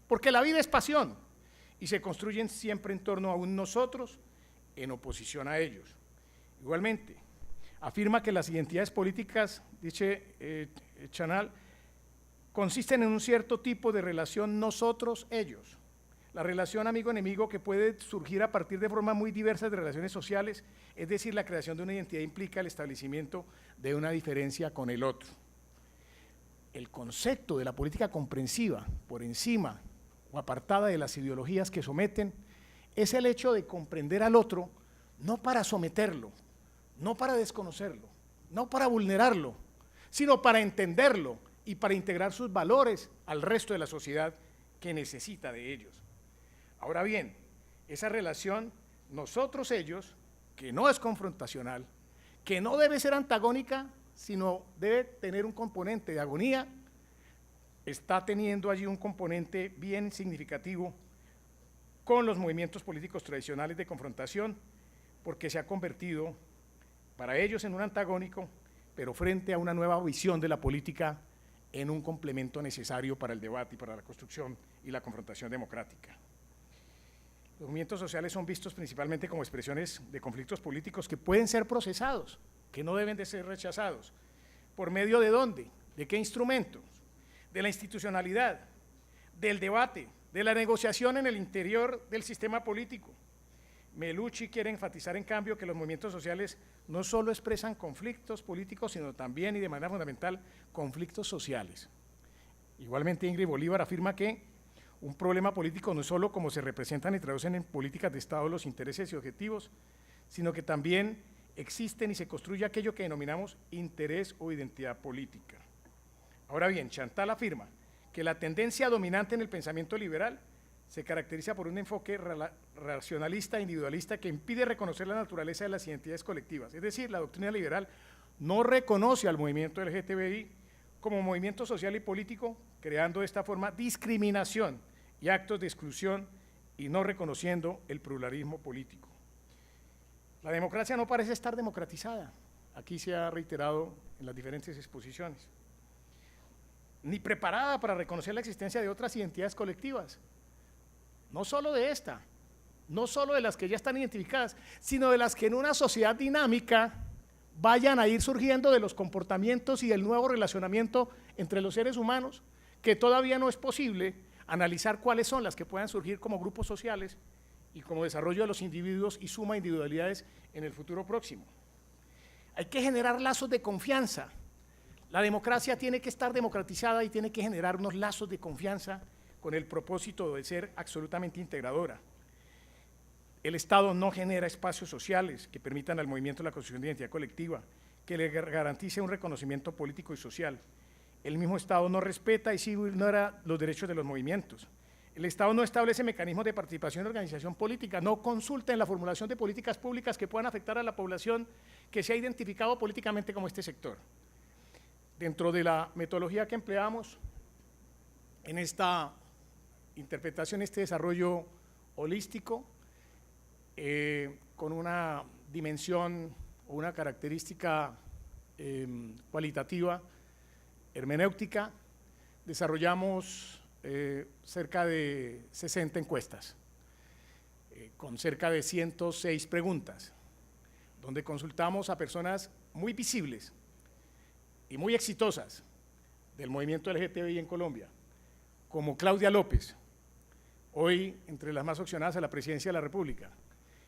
porque la vida es pasión, y se construyen siempre en torno a un nosotros en oposición a ellos. Igualmente, afirma que las identidades políticas, dice Chantal, consisten en un cierto tipo de relación nosotros-ellos, la relación amigo-enemigo que puede surgir a partir de formas muy diversas de relaciones sociales, es decir, la creación de una identidad implica el establecimiento de una diferencia con el otro. El concepto de la política comprensiva, por encima o apartada de las ideologías que someten, es el hecho de comprender al otro, no para someterlo, no para desconocerlo, no para vulnerarlo, sino para entenderlo y para integrar sus valores al resto de la sociedad que necesita de ellos. Ahora bien, esa relación nosotros-ellos, que no es confrontacional, que no debe ser antagónica, sino debe tener un componente de agonía, está teniendo allí un componente bien significativo con los movimientos políticos tradicionales de confrontación, porque se ha convertido para ellos en un antagónico, pero frente a una nueva visión de la política en un complemento necesario para el debate y para la construcción y la confrontación democrática. Los movimientos sociales son vistos principalmente como expresiones de conflictos políticos que pueden ser procesados, que no deben de ser rechazados. ¿Por medio de dónde? ¿De qué instrumentos? De la institucionalidad, del debate, de la negociación en el interior del sistema político. Melucci quiere enfatizar, en cambio, que los movimientos sociales no solo expresan conflictos políticos, sino también, y de manera fundamental, conflictos sociales. Igualmente, Ingrid Bolívar afirma que un problema político no es solo como se representan y traducen en políticas de Estado los intereses y objetivos, sino que también existen y se construye aquello que denominamos interés o identidad política. Ahora bien, Chantal afirma que la tendencia dominante en el pensamiento liberal se caracteriza por un enfoque racionalista e individualista que impide reconocer la naturaleza de las identidades colectivas. Es decir, la doctrina liberal no reconoce al movimiento LGTBI como movimiento social y político, creando de esta forma discriminación y actos de exclusión y no reconociendo el pluralismo político. La democracia no parece estar democratizada, aquí se ha reiterado en las diferentes exposiciones, ni preparada para reconocer la existencia de otras identidades colectivas, no solo de esta, no solo de las que ya están identificadas, sino de las que en una sociedad dinámica vayan a ir surgiendo de los comportamientos y del nuevo relacionamiento entre los seres humanos, que todavía no es posible analizar cuáles son las que puedan surgir como grupos sociales y como desarrollo de los individuos y suma de individualidades en el futuro próximo. Hay que generar lazos de confianza. La democracia tiene que estar democratizada y tiene que generar unos lazos de confianza con el propósito de ser absolutamente integradora. El Estado no genera espacios sociales que permitan al movimiento la construcción de identidad colectiva, que le garantice un reconocimiento político y social. El mismo Estado no respeta y sí ignora los derechos de los movimientos. El Estado no establece mecanismos de participación y organización política, no consulta en la formulación de políticas públicas que puedan afectar a la población que se ha identificado políticamente como este sector. Dentro de la metodología que empleamos en esta interpretación, este desarrollo holístico, con una dimensión o una característica cualitativa, hermenéutica. Desarrollamos cerca de 60 encuestas, con cerca de 106 preguntas, donde consultamos a personas muy visibles y muy exitosas del movimiento LGTBI en Colombia, como Claudia López, hoy entre las más opcionadas a la presidencia de la República,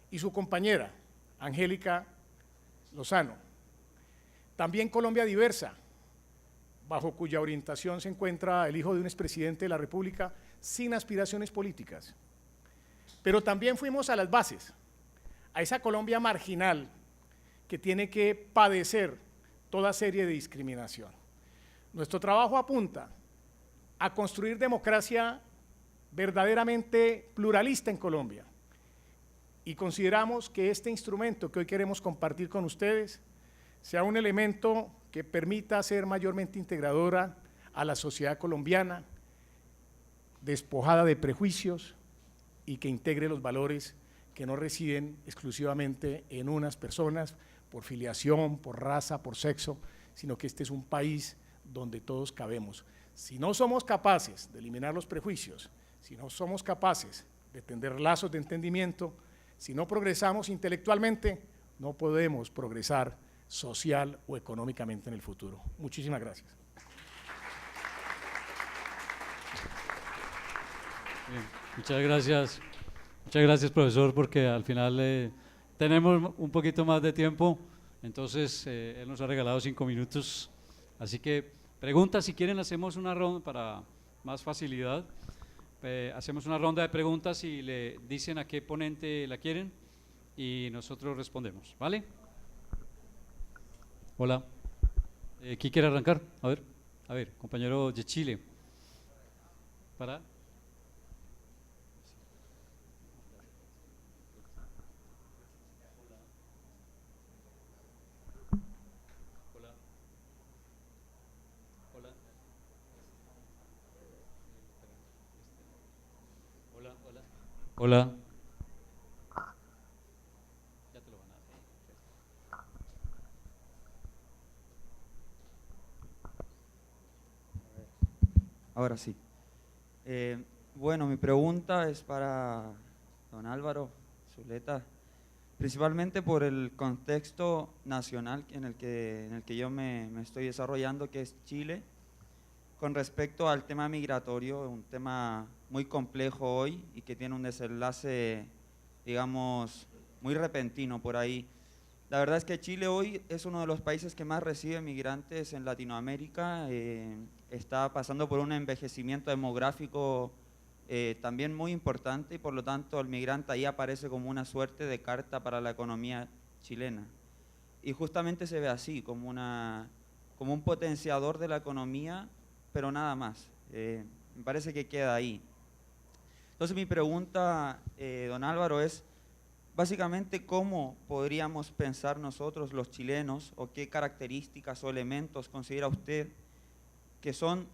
y su compañera, Angélica Lozano. También Colombia Diversa, bajo cuya orientación se encuentra el hijo de un expresidente de la República sin aspiraciones políticas. Pero también fuimos a las bases, a esa Colombia marginal que tiene que padecer toda serie de discriminación. Nuestro trabajo apunta a construir democracia verdaderamente pluralista en Colombia, y consideramos que este instrumento que hoy queremos compartir con ustedes sea un elemento que permita ser mayormente integradora a la sociedad colombiana, despojada de prejuicios, y que integre los valores que no residen exclusivamente en unas personas por filiación, por raza, por sexo, sino que este es un país donde todos cabemos. Si no somos capaces de eliminar los prejuicios, si no somos capaces de tender lazos de entendimiento, si no progresamos intelectualmente, no podemos progresar social o económicamente en el futuro. Muchísimas gracias. Bien, muchas gracias profesor, porque al final tenemos un poquito más de tiempo, entonces él nos ha regalado 5 minutos, así que preguntas, si quieren hacemos una ronda para más facilidad. Hacemos una ronda de preguntas y le dicen a qué ponente la quieren y nosotros respondemos, ¿vale? Hola, ¿quién quiere arrancar? A ver, compañero de Chile. Para. Hola. Hola. Hola, hola. Hola. Ya te lo van a hacer. Ahora sí. Bueno, mi pregunta es para don Álvaro Zuleta, principalmente por el contexto nacional en el que yo me estoy desarrollando, que es Chile, con respecto al tema migratorio, un tema muy complejo hoy y que tiene un desenlace, digamos, muy repentino por ahí. La verdad es que Chile hoy es uno de los países que más recibe migrantes en Latinoamérica, está pasando por un envejecimiento demográfico también muy importante, y por lo tanto el migrante ahí aparece como una suerte de carta para la economía chilena. Y justamente se ve así, como un potenciador de la economía, pero nada más. Me parece que queda ahí. Entonces mi pregunta, don Álvaro, es básicamente cómo podríamos pensar nosotros los chilenos, o qué características o elementos considera usted que son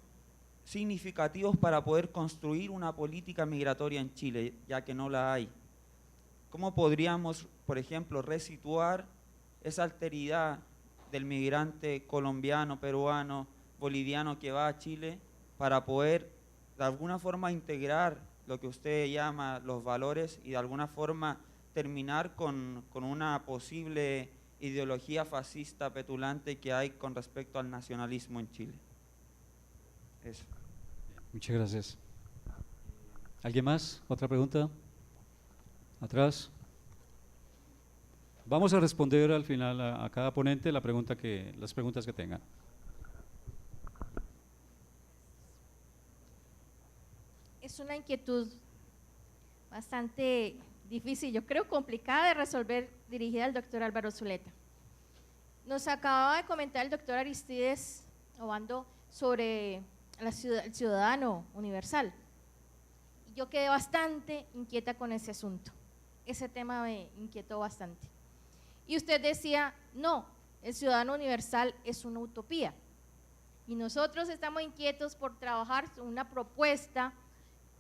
significativos para poder construir una política migratoria en Chile, ya que no la hay. ¿Cómo podríamos, por ejemplo, resituar esa alteridad del migrante colombiano, peruano, boliviano que va a Chile, para poder de alguna forma integrar lo que usted llama los valores y de alguna forma terminar con una posible ideología fascista petulante que hay con respecto al nacionalismo en Chile? Eso. Muchas gracias. ¿Alguien más? ¿Otra pregunta? ¿Atrás? Vamos a responder al final a cada ponente las preguntas que tengan. Es una inquietud bastante difícil, yo creo complicada de resolver, dirigida al doctor Álvaro Zuleta. Nos acababa de comentar el doctor Aristides Obando sobre el ciudadano universal. Yo quedé bastante inquieta con ese asunto, ese tema me inquietó bastante. Y usted decía, no, el ciudadano universal es una utopía. Y nosotros estamos inquietos por trabajar una propuesta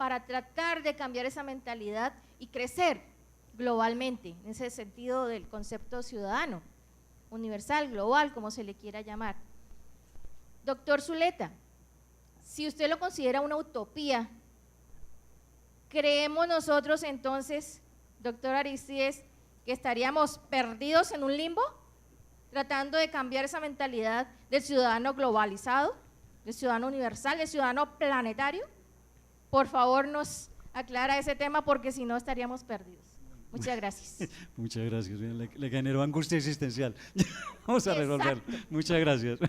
para tratar de cambiar esa mentalidad y crecer globalmente, en ese sentido del concepto ciudadano, universal, global, como se le quiera llamar. Doctor Zuleta, si usted lo considera una utopía, ¿creemos nosotros entonces, doctor Aristides, que estaríamos perdidos en un limbo, tratando de cambiar esa mentalidad del ciudadano globalizado, del ciudadano universal, del ciudadano planetario? Por favor, nos aclara ese tema, porque si no estaríamos perdidos. Muchas gracias. Muchas gracias, le generó angustia existencial. Vamos a resolverlo. Exacto. Muchas gracias.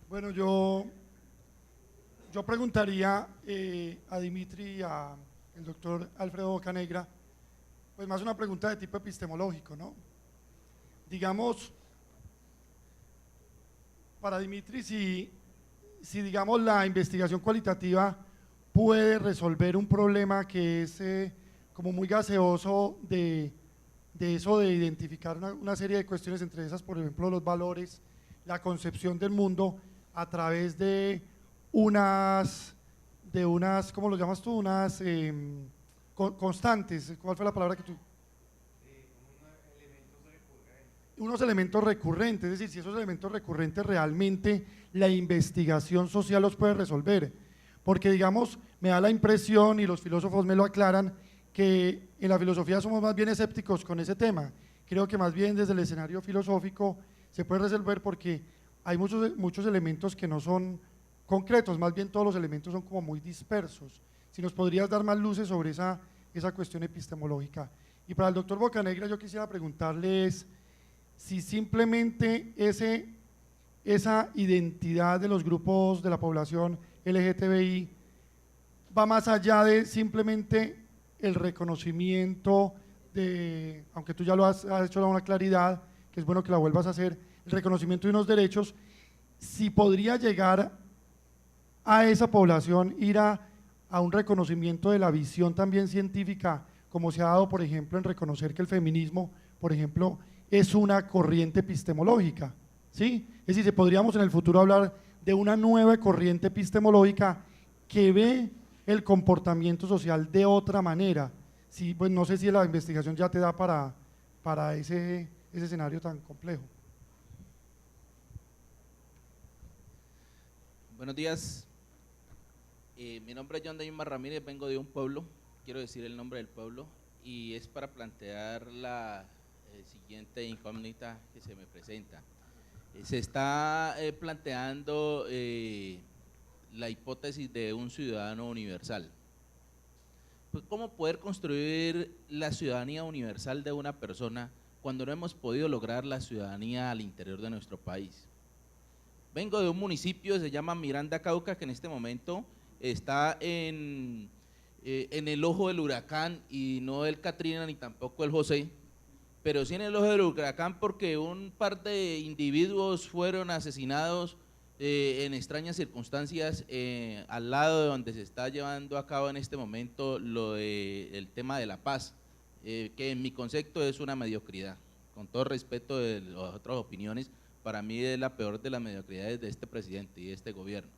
Bueno, yo preguntaría a Dimitri y al doctor Alfredo Bocanegra, pues más una pregunta de tipo epistemológico, ¿no? Digamos, para Dimitri, si digamos la investigación cualitativa puede resolver un problema que es como muy gaseoso de eso de identificar una serie de cuestiones, entre esas, por ejemplo, los valores, la concepción del mundo, a través de unas, ¿cómo lo llamas tú? Unas constantes, ¿cuál fue la palabra que tú? Unos elementos recurrentes, es decir, si esos elementos recurrentes realmente la investigación social los puede resolver, porque digamos, me da la impresión, y los filósofos me lo aclaran, que en la filosofía somos más bien escépticos con ese tema. Creo que más bien desde el escenario filosófico se puede resolver, porque hay muchos elementos que no son concretos, más bien todos los elementos son como muy dispersos. Si nos podrías dar más luces sobre esa cuestión epistemológica. Y para el doctor Bocanegra yo quisiera preguntarles si simplemente esa identidad de los grupos de la población LGTBI va más allá de simplemente el reconocimiento de, aunque tú ya lo has hecho una claridad, que es bueno que la vuelvas a hacer, el reconocimiento de unos derechos, si podría llegar a esa población, ir a un reconocimiento de la visión también científica, como se ha dado, por ejemplo, en reconocer que el feminismo, por ejemplo, es una corriente epistemológica, ¿sí? Es decir, si podríamos en el futuro hablar de una nueva corriente epistemológica que ve el comportamiento social de otra manera. Sí, pues no sé si la investigación ya te da para ese escenario tan complejo. Buenos días, mi nombre es John David Ramírez, vengo de un pueblo, quiero decir el nombre del pueblo, y es para plantear la siguiente incógnita que se me presenta. Se está planteando la hipótesis de un ciudadano universal. Pues, ¿cómo poder construir la ciudadanía universal de una persona cuando no hemos podido lograr la ciudadanía al interior de nuestro país? Vengo de un municipio que se llama Miranda, Cauca, que en este momento está en el ojo del huracán, y no el Katrina ni tampoco el José, pero sí en el ojo del huracán, porque un par de individuos fueron asesinados en extrañas circunstancias al lado de donde se está llevando a cabo en este momento el tema de la paz, que en mi concepto es una mediocridad. Con todo respeto de las otras opiniones, para mí es la peor de las mediocridades de este presidente y de este gobierno.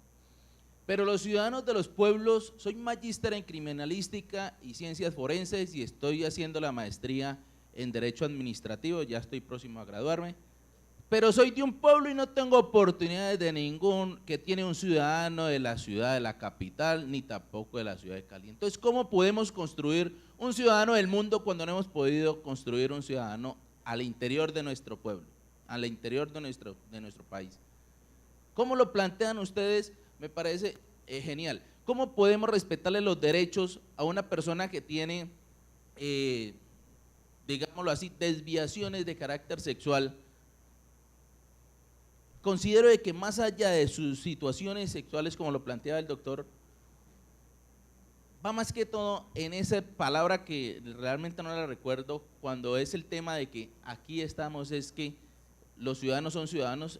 Pero los ciudadanos de los pueblos, soy magíster en criminalística y ciencias forenses, y estoy haciendo la maestría en Derecho Administrativo, ya estoy próximo a graduarme, pero soy de un pueblo y no tengo oportunidades de ningún que tiene un ciudadano de la ciudad de la capital, ni tampoco de la ciudad de Cali. Entonces, ¿cómo podemos construir un ciudadano del mundo cuando no hemos podido construir un ciudadano al interior de nuestro pueblo, al interior de nuestro país? ¿Cómo lo plantean ustedes? Me parece genial. ¿Cómo podemos respetarle los derechos a una persona que tiene, digámoslo así, desviaciones de carácter sexual? Considero de que más allá de sus situaciones sexuales, como lo planteaba el doctor, va más que todo en esa palabra que realmente no la recuerdo, cuando es el tema de que aquí estamos, es que los ciudadanos son ciudadanos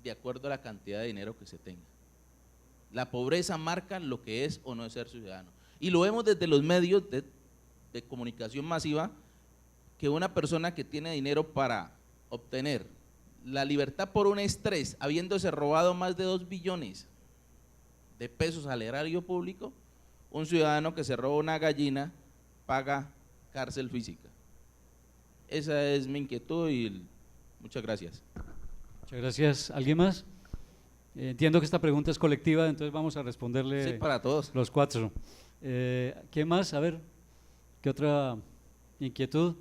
de acuerdo a la cantidad de dinero que se tenga. La pobreza marca lo que es o no es ser ciudadano. Y lo vemos desde los medios de comunicación masiva, que una persona que tiene dinero para obtener la libertad por un estrés, habiéndose robado más de 2 billones, de pesos al erario público, un ciudadano que se roba una gallina paga cárcel física. Esa es mi inquietud y muchas gracias. Muchas gracias. ¿Alguien más? Entiendo que esta pregunta es colectiva, entonces vamos a responderle Sí, para todos. los cuatro. ¿Quién más? A ver, ¿qué otra inquietud?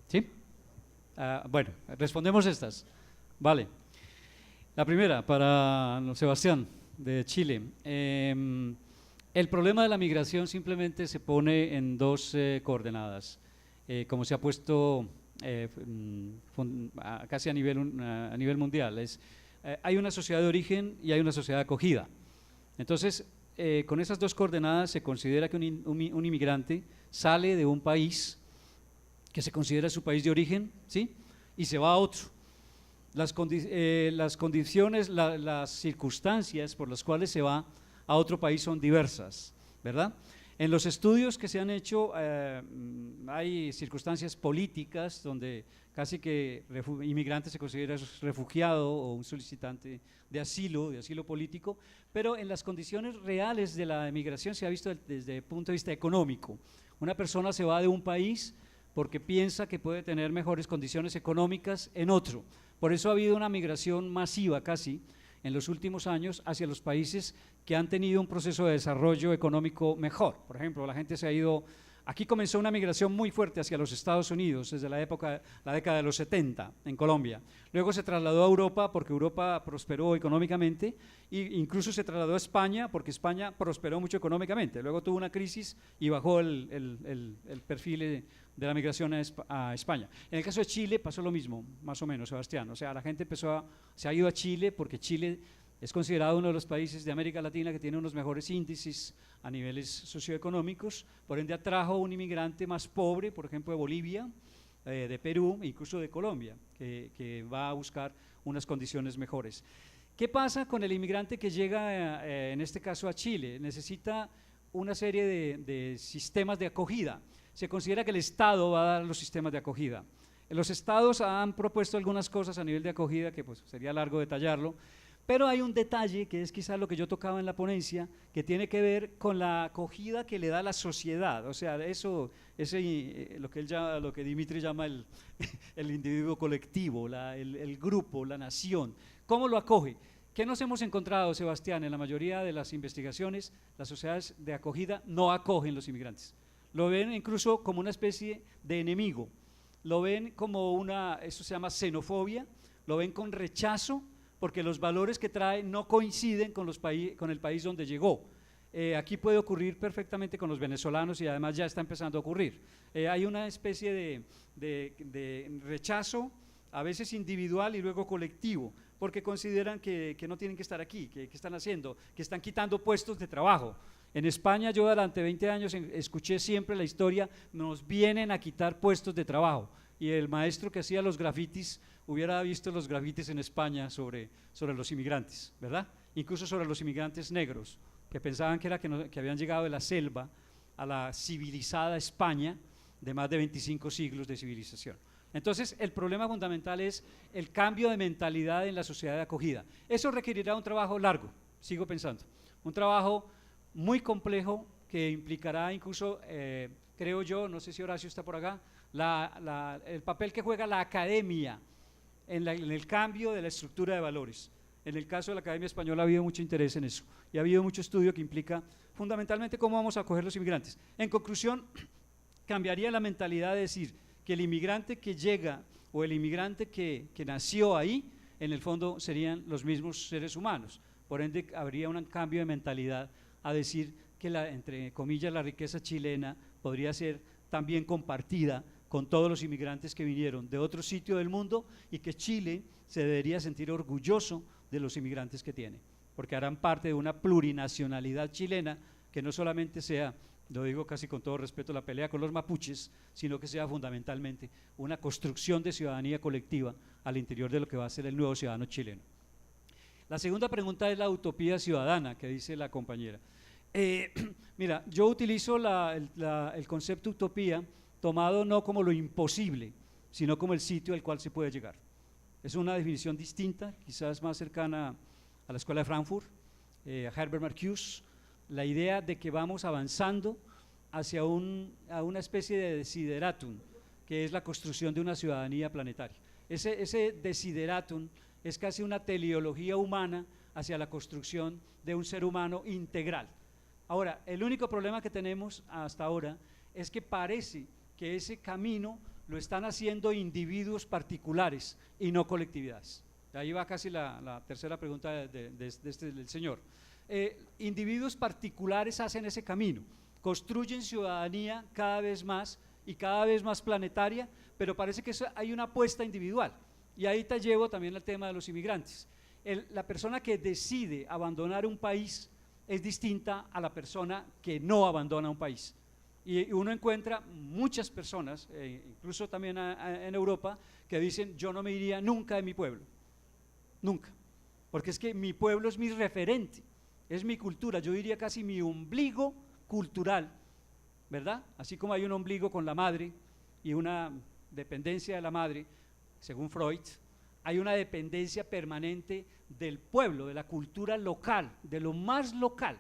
¿Sí? Bueno, respondemos estas. Vale. La primera, para Sebastián, de Chile. El problema de la migración simplemente se pone en dos coordenadas, como se ha puesto casi a nivel mundial. Hay una sociedad de origen y hay una sociedad de acogida. Entonces, con esas dos coordenadas se considera que un inmigrante sale de un país que se considera su país de origen, ¿sí? Y se va a otro. Las condiciones, las circunstancias por las cuales se va a otro país son diversas, ¿verdad? En los estudios que se han hecho hay circunstancias políticas donde casi que inmigrante se considera refugiado o un solicitante de asilo político, pero en las condiciones reales de la migración se ha visto desde el punto de vista económico. Una persona se va de un país porque piensa que puede tener mejores condiciones económicas en otro. Por eso ha habido una migración masiva casi en los últimos años hacia los países que han tenido un proceso de desarrollo económico mejor. Por ejemplo, la gente se ha ido, aquí comenzó una migración muy fuerte hacia los Estados Unidos desde la década de los 70 en Colombia. Luego se trasladó a Europa porque Europa prosperó económicamente e incluso se trasladó a España porque España prosperó mucho económicamente. Luego tuvo una crisis y bajó el perfil de la migración a España. En el caso de Chile pasó lo mismo, más o menos, Sebastián. O sea, la gente se ha ido a Chile porque Chile es considerado uno de los países de América Latina que tiene unos mejores índices a niveles socioeconómicos, por ende atrajo un inmigrante más pobre, por ejemplo de Bolivia, de Perú, incluso de Colombia, que va a buscar unas condiciones mejores. ¿Qué pasa con el inmigrante que llega, en este caso a Chile? Necesita una serie de sistemas de acogida. Se considera que el Estado va a dar los sistemas de acogida. Los estados han propuesto algunas cosas a nivel de acogida que pues sería largo detallarlo, pero hay un detalle que es quizás lo que yo tocaba en la ponencia, que tiene que ver con la acogida que le da la sociedad. O sea, lo que Dimitri llama el individuo colectivo, el grupo, la nación. ¿Cómo lo acoge? ¿Qué nos hemos encontrado, Sebastián? En la mayoría de las investigaciones, las sociedades de acogida no acogen los inmigrantes. Lo ven incluso como una especie de enemigo, lo ven como eso se llama xenofobia, lo ven con rechazo, porque los valores que trae no coinciden con el país donde llegó. Aquí puede ocurrir perfectamente con los venezolanos y además ya está empezando a ocurrir. Hay una especie de rechazo, a veces individual y luego colectivo, porque consideran que no tienen que estar aquí, que están haciendo, que están quitando puestos de trabajo. En España yo durante 20 años escuché siempre la historia, nos vienen a quitar puestos de trabajo, y el maestro que hacía los grafitis hubiera visto los grafitis en España sobre los inmigrantes, ¿verdad? Incluso sobre los inmigrantes negros, que pensaban que habían llegado de la selva a la civilizada España de más de 25 siglos de civilización. Entonces, el problema fundamental es el cambio de mentalidad en la sociedad de acogida. Eso requerirá un trabajo largo, sigo pensando, un trabajo muy complejo que implicará incluso, creo yo, no sé si Horacio está por acá, el papel que juega la academia en el cambio de la estructura de valores. En el caso de la Academia Española ha habido mucho interés en eso y ha habido mucho estudio que implica fundamentalmente cómo vamos a acoger los inmigrantes. En conclusión, cambiaría la mentalidad de decir que el inmigrante que llega o el inmigrante que nació ahí, en el fondo serían los mismos seres humanos. Por ende, habría un cambio de mentalidad a decir que entre comillas, la riqueza chilena podría ser también compartida con todos los inmigrantes que vinieron de otro sitio del mundo y que Chile se debería sentir orgulloso de los inmigrantes que tiene, porque harán parte de una plurinacionalidad chilena que no solamente sea, lo digo casi con todo respeto, la pelea con los mapuches, sino que sea fundamentalmente una construcción de ciudadanía colectiva al interior de lo que va a ser el nuevo ciudadano chileno. La segunda pregunta es la utopía ciudadana que dice la compañera. Mira, yo utilizo el concepto utopía tomado no como lo imposible, sino como el sitio al cual se puede llegar. Es una definición distinta, quizás más cercana a la Escuela de Frankfurt, a Herbert Marcuse, la idea de que vamos avanzando hacia a una especie de desideratum, que es la construcción de una ciudadanía planetaria. Ese desideratum es casi una teleología humana hacia la construcción de un ser humano integral. Ahora, el único problema que tenemos hasta ahora es que parece que ese camino lo están haciendo individuos particulares y no colectividades. Ahí va casi la tercera pregunta del señor. Individuos particulares hacen ese camino, construyen ciudadanía cada vez más y cada vez más planetaria, pero parece que hay una apuesta individual. Y ahí te llevo también al tema de los inmigrantes. La persona que decide abandonar un país es distinta a la persona que no abandona un país. Y uno encuentra muchas personas, incluso también en Europa, que dicen: yo no me iría nunca de mi pueblo, nunca, porque es que mi pueblo es mi referente, es mi cultura, yo diría casi mi ombligo cultural, ¿verdad? Así como hay un ombligo con la madre y una dependencia de la madre, según Freud, hay una dependencia permanente del pueblo, de la cultura local, de lo más local.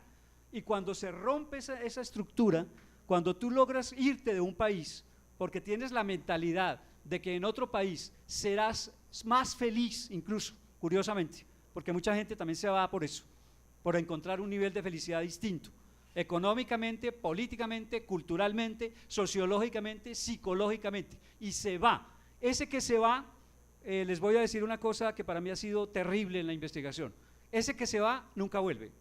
Y cuando se rompe esa estructura, cuando tú logras irte de un país porque tienes la mentalidad de que en otro país serás más feliz, incluso, curiosamente, porque mucha gente también se va por eso, por encontrar un nivel de felicidad distinto, económicamente, políticamente, culturalmente, sociológicamente, psicológicamente, y se va. Ese que se va, les voy a decir una cosa que para mí ha sido terrible en la investigación: ese que se va nunca vuelve.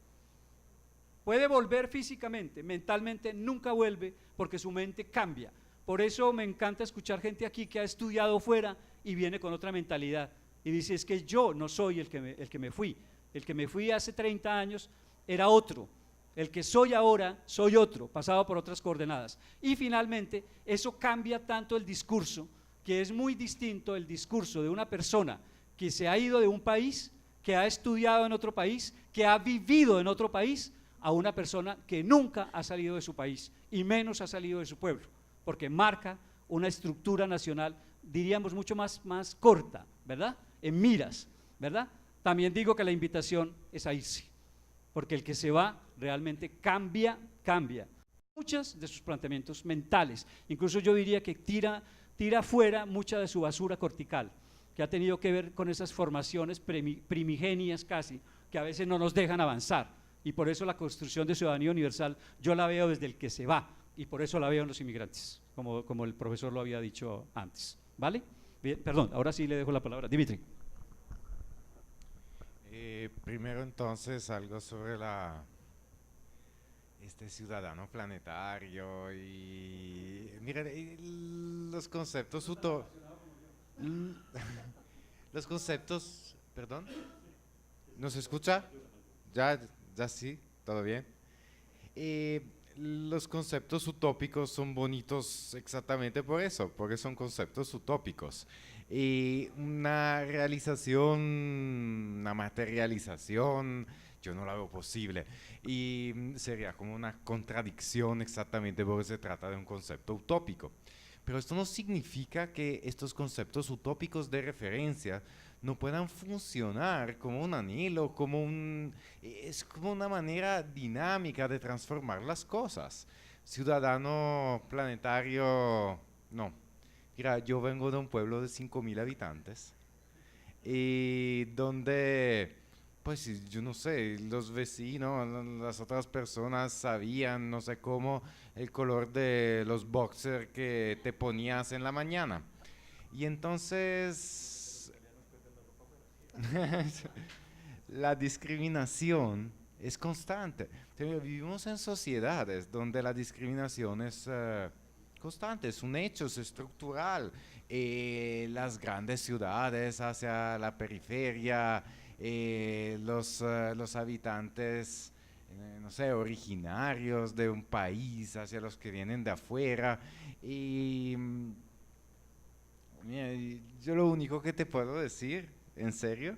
Puede volver físicamente, mentalmente nunca vuelve, porque su mente cambia. Por eso me encanta escuchar gente aquí que ha estudiado fuera y viene con otra mentalidad y dice: es que yo no soy el que me fui, el que me fui hace 30 años era otro, el que soy ahora soy otro, pasado por otras coordenadas. Y finalmente eso cambia tanto el discurso, que es muy distinto el discurso de una persona que se ha ido de un país, que ha estudiado en otro país, que ha vivido en otro país, a una persona que nunca ha salido de su país y menos ha salido de su pueblo, porque marca una estructura nacional, diríamos, mucho más corta, ¿verdad? En miras, ¿verdad? También digo que la invitación es a irse, porque el que se va realmente cambia muchos de sus planteamientos mentales, incluso yo diría que tira fuera mucha de su basura cortical, que ha tenido que ver con esas formaciones primigenias casi, que a veces no nos dejan avanzar. Y por eso la construcción de ciudadanía universal yo la veo desde el que se va, y por eso la veo en los inmigrantes, como el profesor lo había dicho antes, ¿vale? Bien, perdón, ahora sí le dejo la palabra. Dimitri. Primero entonces algo sobre este ciudadano planetario y miren los conceptos los conceptos, perdón, ¿no se escucha? Ya sí, todo bien. Los conceptos utópicos son bonitos exactamente por eso, porque son conceptos utópicos. Y una realización, una materialización, yo no la veo posible. Y sería como una contradicción exactamente porque se trata de un concepto utópico. Pero esto no significa que estos conceptos utópicos de referencia no puedan funcionar como un anhelo, es como una manera dinámica de transformar las cosas. Ciudadano planetario, no. Mira, yo vengo de un pueblo de 5.000 habitantes, y donde, pues yo no sé, los vecinos, las otras personas sabían, no sé cómo, el color de los boxers que te ponías en la mañana. Y entonces la discriminación es constante. Vivimos en sociedades donde la discriminación es constante, es un hecho, es estructural. Las grandes ciudades hacia la periferia, los habitantes, no sé, originarios de un país hacia los que vienen de afuera. Y mira, yo lo único que te puedo decir, en serio,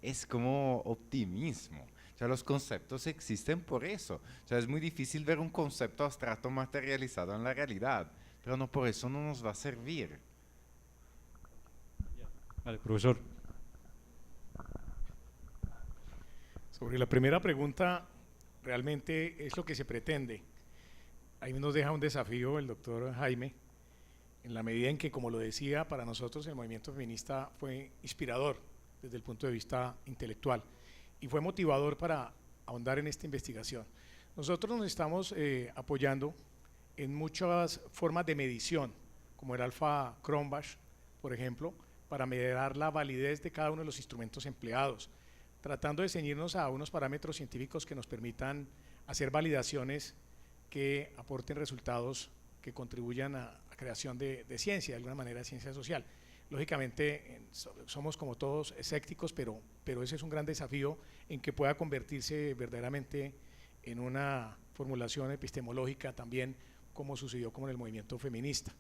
es como optimismo. O sea, los conceptos existen por eso. O sea, es muy difícil ver un concepto abstracto materializado en la realidad, pero no por eso no nos va a servir. Vale, profesor. Sobre la primera pregunta, realmente es lo que se pretende. Ahí nos deja un desafío el doctor Jaime, en la medida en que, como lo decía, para nosotros el movimiento feminista fue inspirador desde el punto de vista intelectual y fue motivador para ahondar en esta investigación. Nosotros nos estamos apoyando en muchas formas de medición, como el alfa Cronbach, por ejemplo, para medir la validez de cada uno de los instrumentos empleados, tratando de ceñirnos a unos parámetros científicos que nos permitan hacer validaciones que aporten resultados que contribuyan a la creación de ciencia, de alguna manera ciencia social. Lógicamente somos como todos escépticos, pero ese es un gran desafío en que pueda convertirse verdaderamente en una formulación epistemológica también, como sucedió con el movimiento feminista.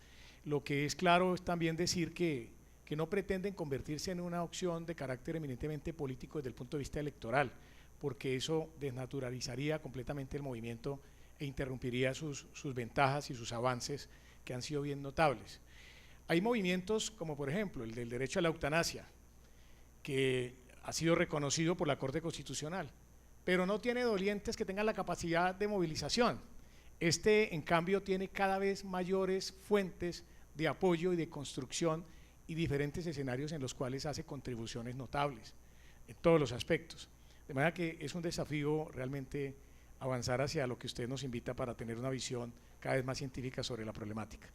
Lo que es claro es también decir que no pretenden convertirse en una opción de carácter eminentemente político desde el punto de vista electoral, porque eso desnaturalizaría completamente el movimiento e interrumpiría sus ventajas y sus avances que han sido bien notables. Hay movimientos como por ejemplo el del derecho a la eutanasia, que ha sido reconocido por la Corte Constitucional, pero no tiene dolientes que tengan la capacidad de movilización. Este, en cambio, tiene cada vez mayores fuentes de apoyo y de construcción y diferentes escenarios en los cuales hace contribuciones notables en todos los aspectos. De manera que es un desafío realmente avanzar hacia lo que usted nos invita para tener una visión cada vez más científica sobre la problemática.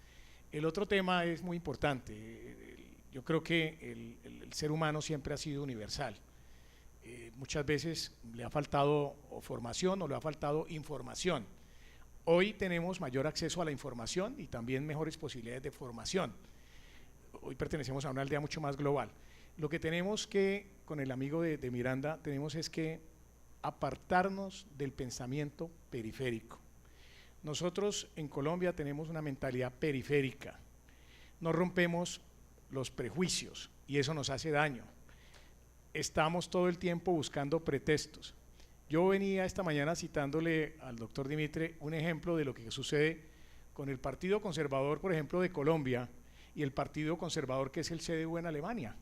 El otro tema es muy importante. Yo creo que el ser humano siempre ha sido universal. Muchas veces le ha faltado formación o le ha faltado información. Hoy tenemos mayor acceso a la información y también mejores posibilidades de formación. Hoy pertenecemos a una aldea mucho más global. Lo que tenemos que, con el amigo de Miranda, tenemos es que apartarnos del pensamiento periférico. Nosotros en Colombia tenemos una mentalidad periférica, no rompemos los prejuicios y eso nos hace daño. Estamos todo el tiempo buscando pretextos. Yo venía esta mañana citándole al doctor Dimitri un ejemplo de lo que sucede con el Partido Conservador, por ejemplo, de Colombia y el Partido Conservador que es el CDU en Alemania.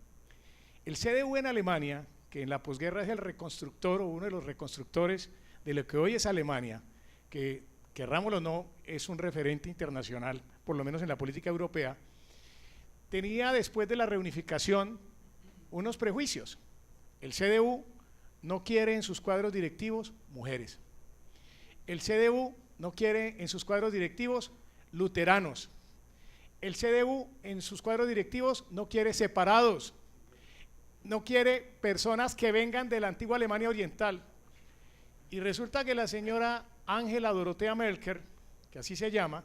El CDU en Alemania, que en la posguerra es el reconstructor o uno de los reconstructores de lo que hoy es Alemania, que querrámoslo o no, es un referente internacional, por lo menos en la política europea, tenía después de la reunificación unos prejuicios. El CDU no quiere en sus cuadros directivos mujeres. El CDU no quiere en sus cuadros directivos luteranos. El CDU en sus cuadros directivos no quiere separados. No quiere personas que vengan de la antigua Alemania Oriental. Y resulta que la señora Angela Dorothea Merkel, que así se llama,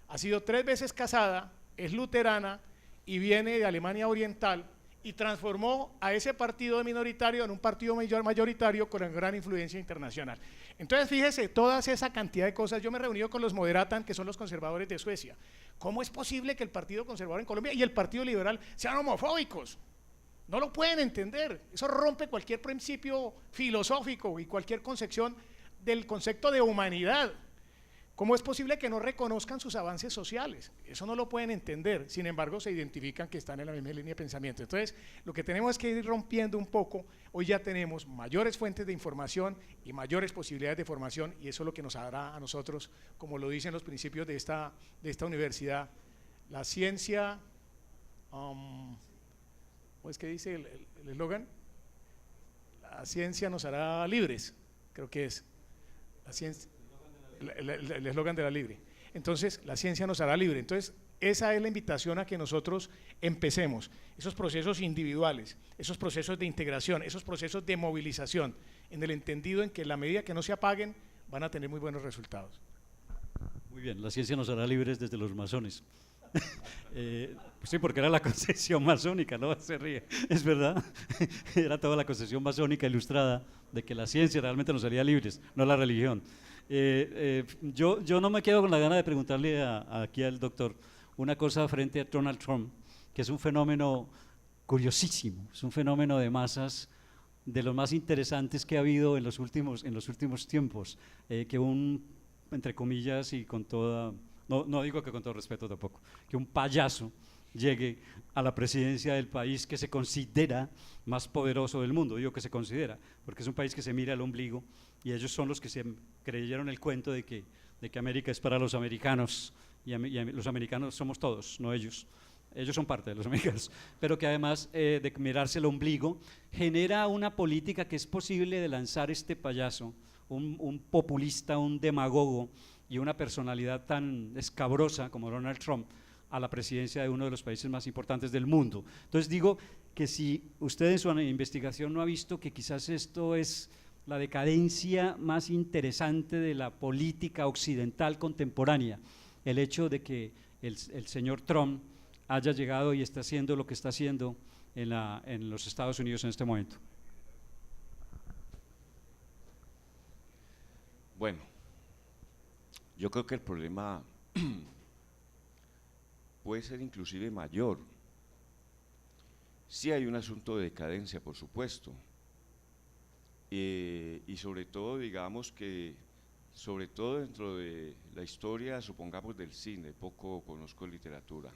ha sido 3 veces casada, es luterana y viene de Alemania Oriental y transformó a ese partido minoritario en un partido mayoritario con gran influencia internacional. Entonces fíjese, toda esa cantidad de cosas. Yo me he reunido con los Moderaten, que son los conservadores de Suecia. ¿Cómo es posible que el Partido Conservador en Colombia y el Partido Liberal sean homofóbicos? No lo pueden entender. Eso rompe cualquier principio filosófico y cualquier concepción del concepto de humanidad. ¿Cómo es posible que no reconozcan sus avances sociales? Eso no lo pueden entender, sin embargo se identifican que están en la misma línea de pensamiento. Entonces, lo que tenemos es que ir rompiendo un poco. Hoy ya tenemos mayores fuentes de información y mayores posibilidades de formación, y eso es lo que nos hará a nosotros, como lo dicen los principios de esta universidad, la ciencia, ¿cómo es que dice el eslogan? La ciencia nos hará libres, creo que es, la ciencia… el eslogan de la libre. Entonces, la ciencia nos hará libre. Entonces, esa es la invitación a que nosotros empecemos esos procesos individuales, esos procesos de integración, esos procesos de movilización, en el entendido en que en la medida que no se apaguen, van a tener muy buenos resultados. Muy bien, la ciencia nos hará libres desde los masones. Sí, porque era la concepción masónica, no se ríe, es verdad, era toda la concepción masónica ilustrada de que la ciencia realmente nos haría libres, no la religión. Yo no me quedo con la gana de preguntarle aquí al doctor una cosa frente a Donald Trump, que es un fenómeno curiosísimo, es un fenómeno de masas de los más interesantes que ha habido en los últimos tiempos, que entre comillas y con toda… No digo que con todo respeto tampoco, que un payaso llegue a la presidencia del país que se considera más poderoso del mundo. Digo que se considera, porque es un país que se mira al ombligo y ellos son los que se creyeron el cuento de que América es para los americanos y los americanos somos todos, no ellos. Ellos son parte de los americanos, pero que además de mirarse el ombligo, genera una política que es posible de lanzar este payaso, un populista, un demagogo y una personalidad tan escabrosa como Donald Trump, a la presidencia de uno de los países más importantes del mundo. Entonces digo que si usted en su investigación no ha visto que quizás esto es la decadencia más interesante de la política occidental contemporánea, el hecho de que el señor Trump haya llegado y está haciendo lo que está haciendo en los Estados Unidos en este momento. Bueno, yo creo que el problema puede ser inclusive mayor. Sí hay un asunto de decadencia, por supuesto, y sobre todo, digamos que, sobre todo dentro de la historia, supongamos, del cine, poco conozco literatura.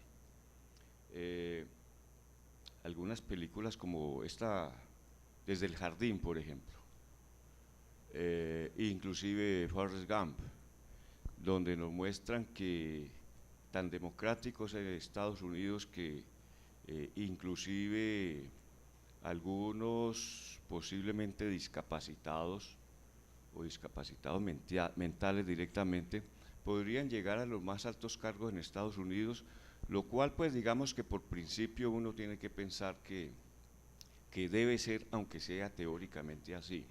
Algunas películas como esta, Desde el Jardín, por ejemplo, inclusive Forrest Gump, donde nos muestran que tan democráticos en Estados Unidos que inclusive algunos posiblemente discapacitados o discapacitados mentales directamente podrían llegar a los más altos cargos en Estados Unidos, lo cual pues digamos que por principio uno tiene que pensar que debe ser, aunque sea teóricamente así.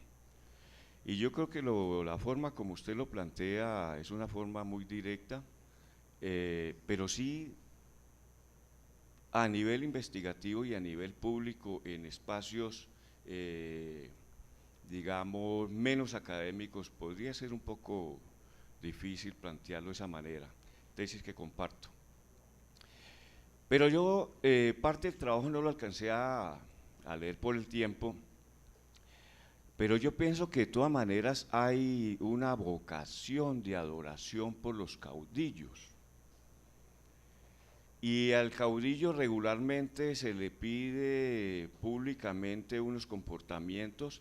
Y yo creo que la forma como usted lo plantea es una forma muy directa, pero sí a nivel investigativo y a nivel público en espacios, digamos, menos académicos, podría ser un poco difícil plantearlo de esa manera, tesis que comparto. Pero yo parte del trabajo no lo alcancé a leer por el tiempo, pero yo pienso que de todas maneras hay una vocación de adoración por los caudillos. Y al caudillo regularmente se le pide públicamente unos comportamientos,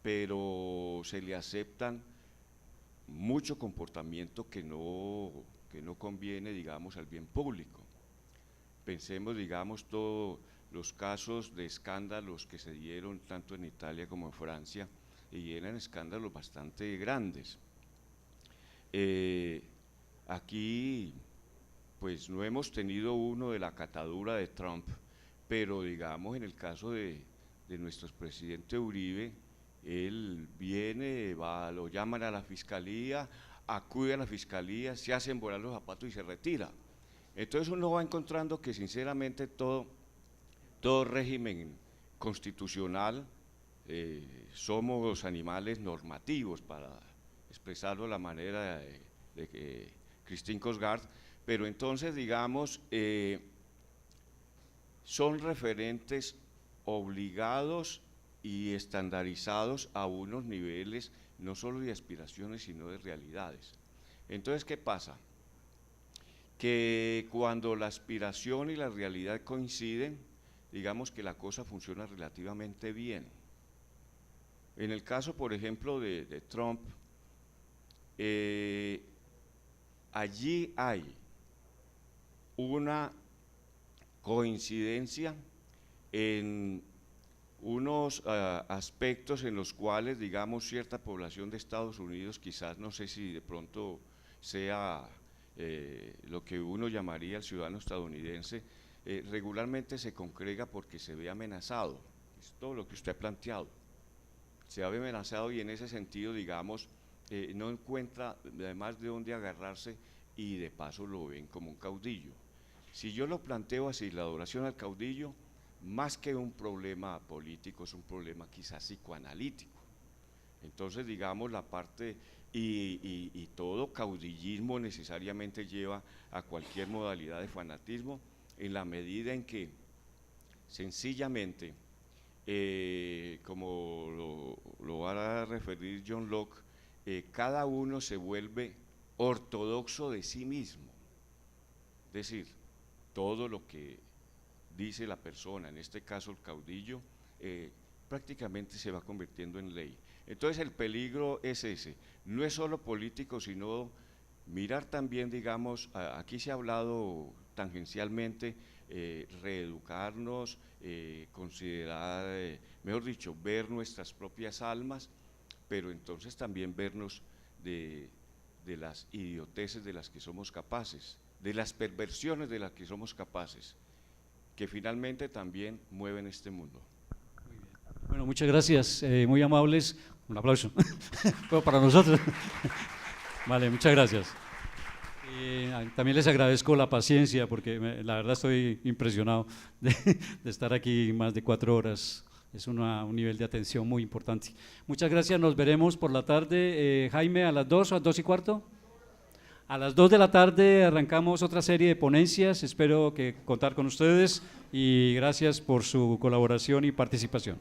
pero se le aceptan mucho comportamiento que no conviene, digamos, al bien público. Pensemos, digamos, todos los casos de escándalos que se dieron tanto en Italia como en Francia, y eran escándalos bastante grandes. Aquí pues no hemos tenido uno de la catadura de Trump, pero digamos en el caso de nuestro expresidente Uribe, él viene, lo llaman a la fiscalía, acude a la fiscalía, se hacen volar los zapatos y se retira. Entonces uno va encontrando que sinceramente todo régimen constitucional somos animales normativos, para expresarlo de la manera de Christine Cosgard, pero entonces digamos son referentes obligados y estandarizados a unos niveles no solo de aspiraciones sino de realidades. Entonces, ¿qué pasa? Que cuando la aspiración y la realidad coinciden, digamos que la cosa funciona relativamente bien. En el caso, por ejemplo, de Trump, allí hay una coincidencia en unos aspectos en los cuales, digamos, cierta población de Estados Unidos, quizás no sé si de pronto sea lo que uno llamaría el ciudadano estadounidense, regularmente se congrega porque se ve amenazado, es todo lo que usted ha planteado, se ve amenazado y en ese sentido, digamos, no encuentra además de dónde agarrarse y de paso lo ven como un caudillo. Si yo lo planteo así, la adoración al caudillo, más que un problema político, es un problema quizás psicoanalítico. Entonces, digamos, la parte, y todo caudillismo necesariamente lleva a cualquier modalidad de fanatismo, en la medida en que sencillamente, como lo va a referir John Locke, cada uno se vuelve ortodoxo de sí mismo. Es decir, todo lo que dice la persona, en este caso el caudillo, prácticamente se va convirtiendo en ley. Entonces el peligro es ese, no es solo político, sino mirar también, digamos, aquí se ha hablado tangencialmente, reeducarnos, considerar, mejor dicho, ver nuestras propias almas, pero entonces también vernos de las idioteces de las que somos capaces, de las perversiones de las que somos capaces, que finalmente también mueven este mundo. Bueno, muchas gracias, muy amables. Un aplauso para nosotros. Vale, muchas gracias. También les agradezco la paciencia porque la verdad estoy impresionado de estar aquí más de 4 horas. Es un nivel de atención muy importante. Muchas gracias, nos veremos por la tarde. Jaime, a las 2 o a 2:15. A las 2 de la tarde arrancamos otra serie de ponencias. Espero que contar con ustedes y gracias por su colaboración y participación.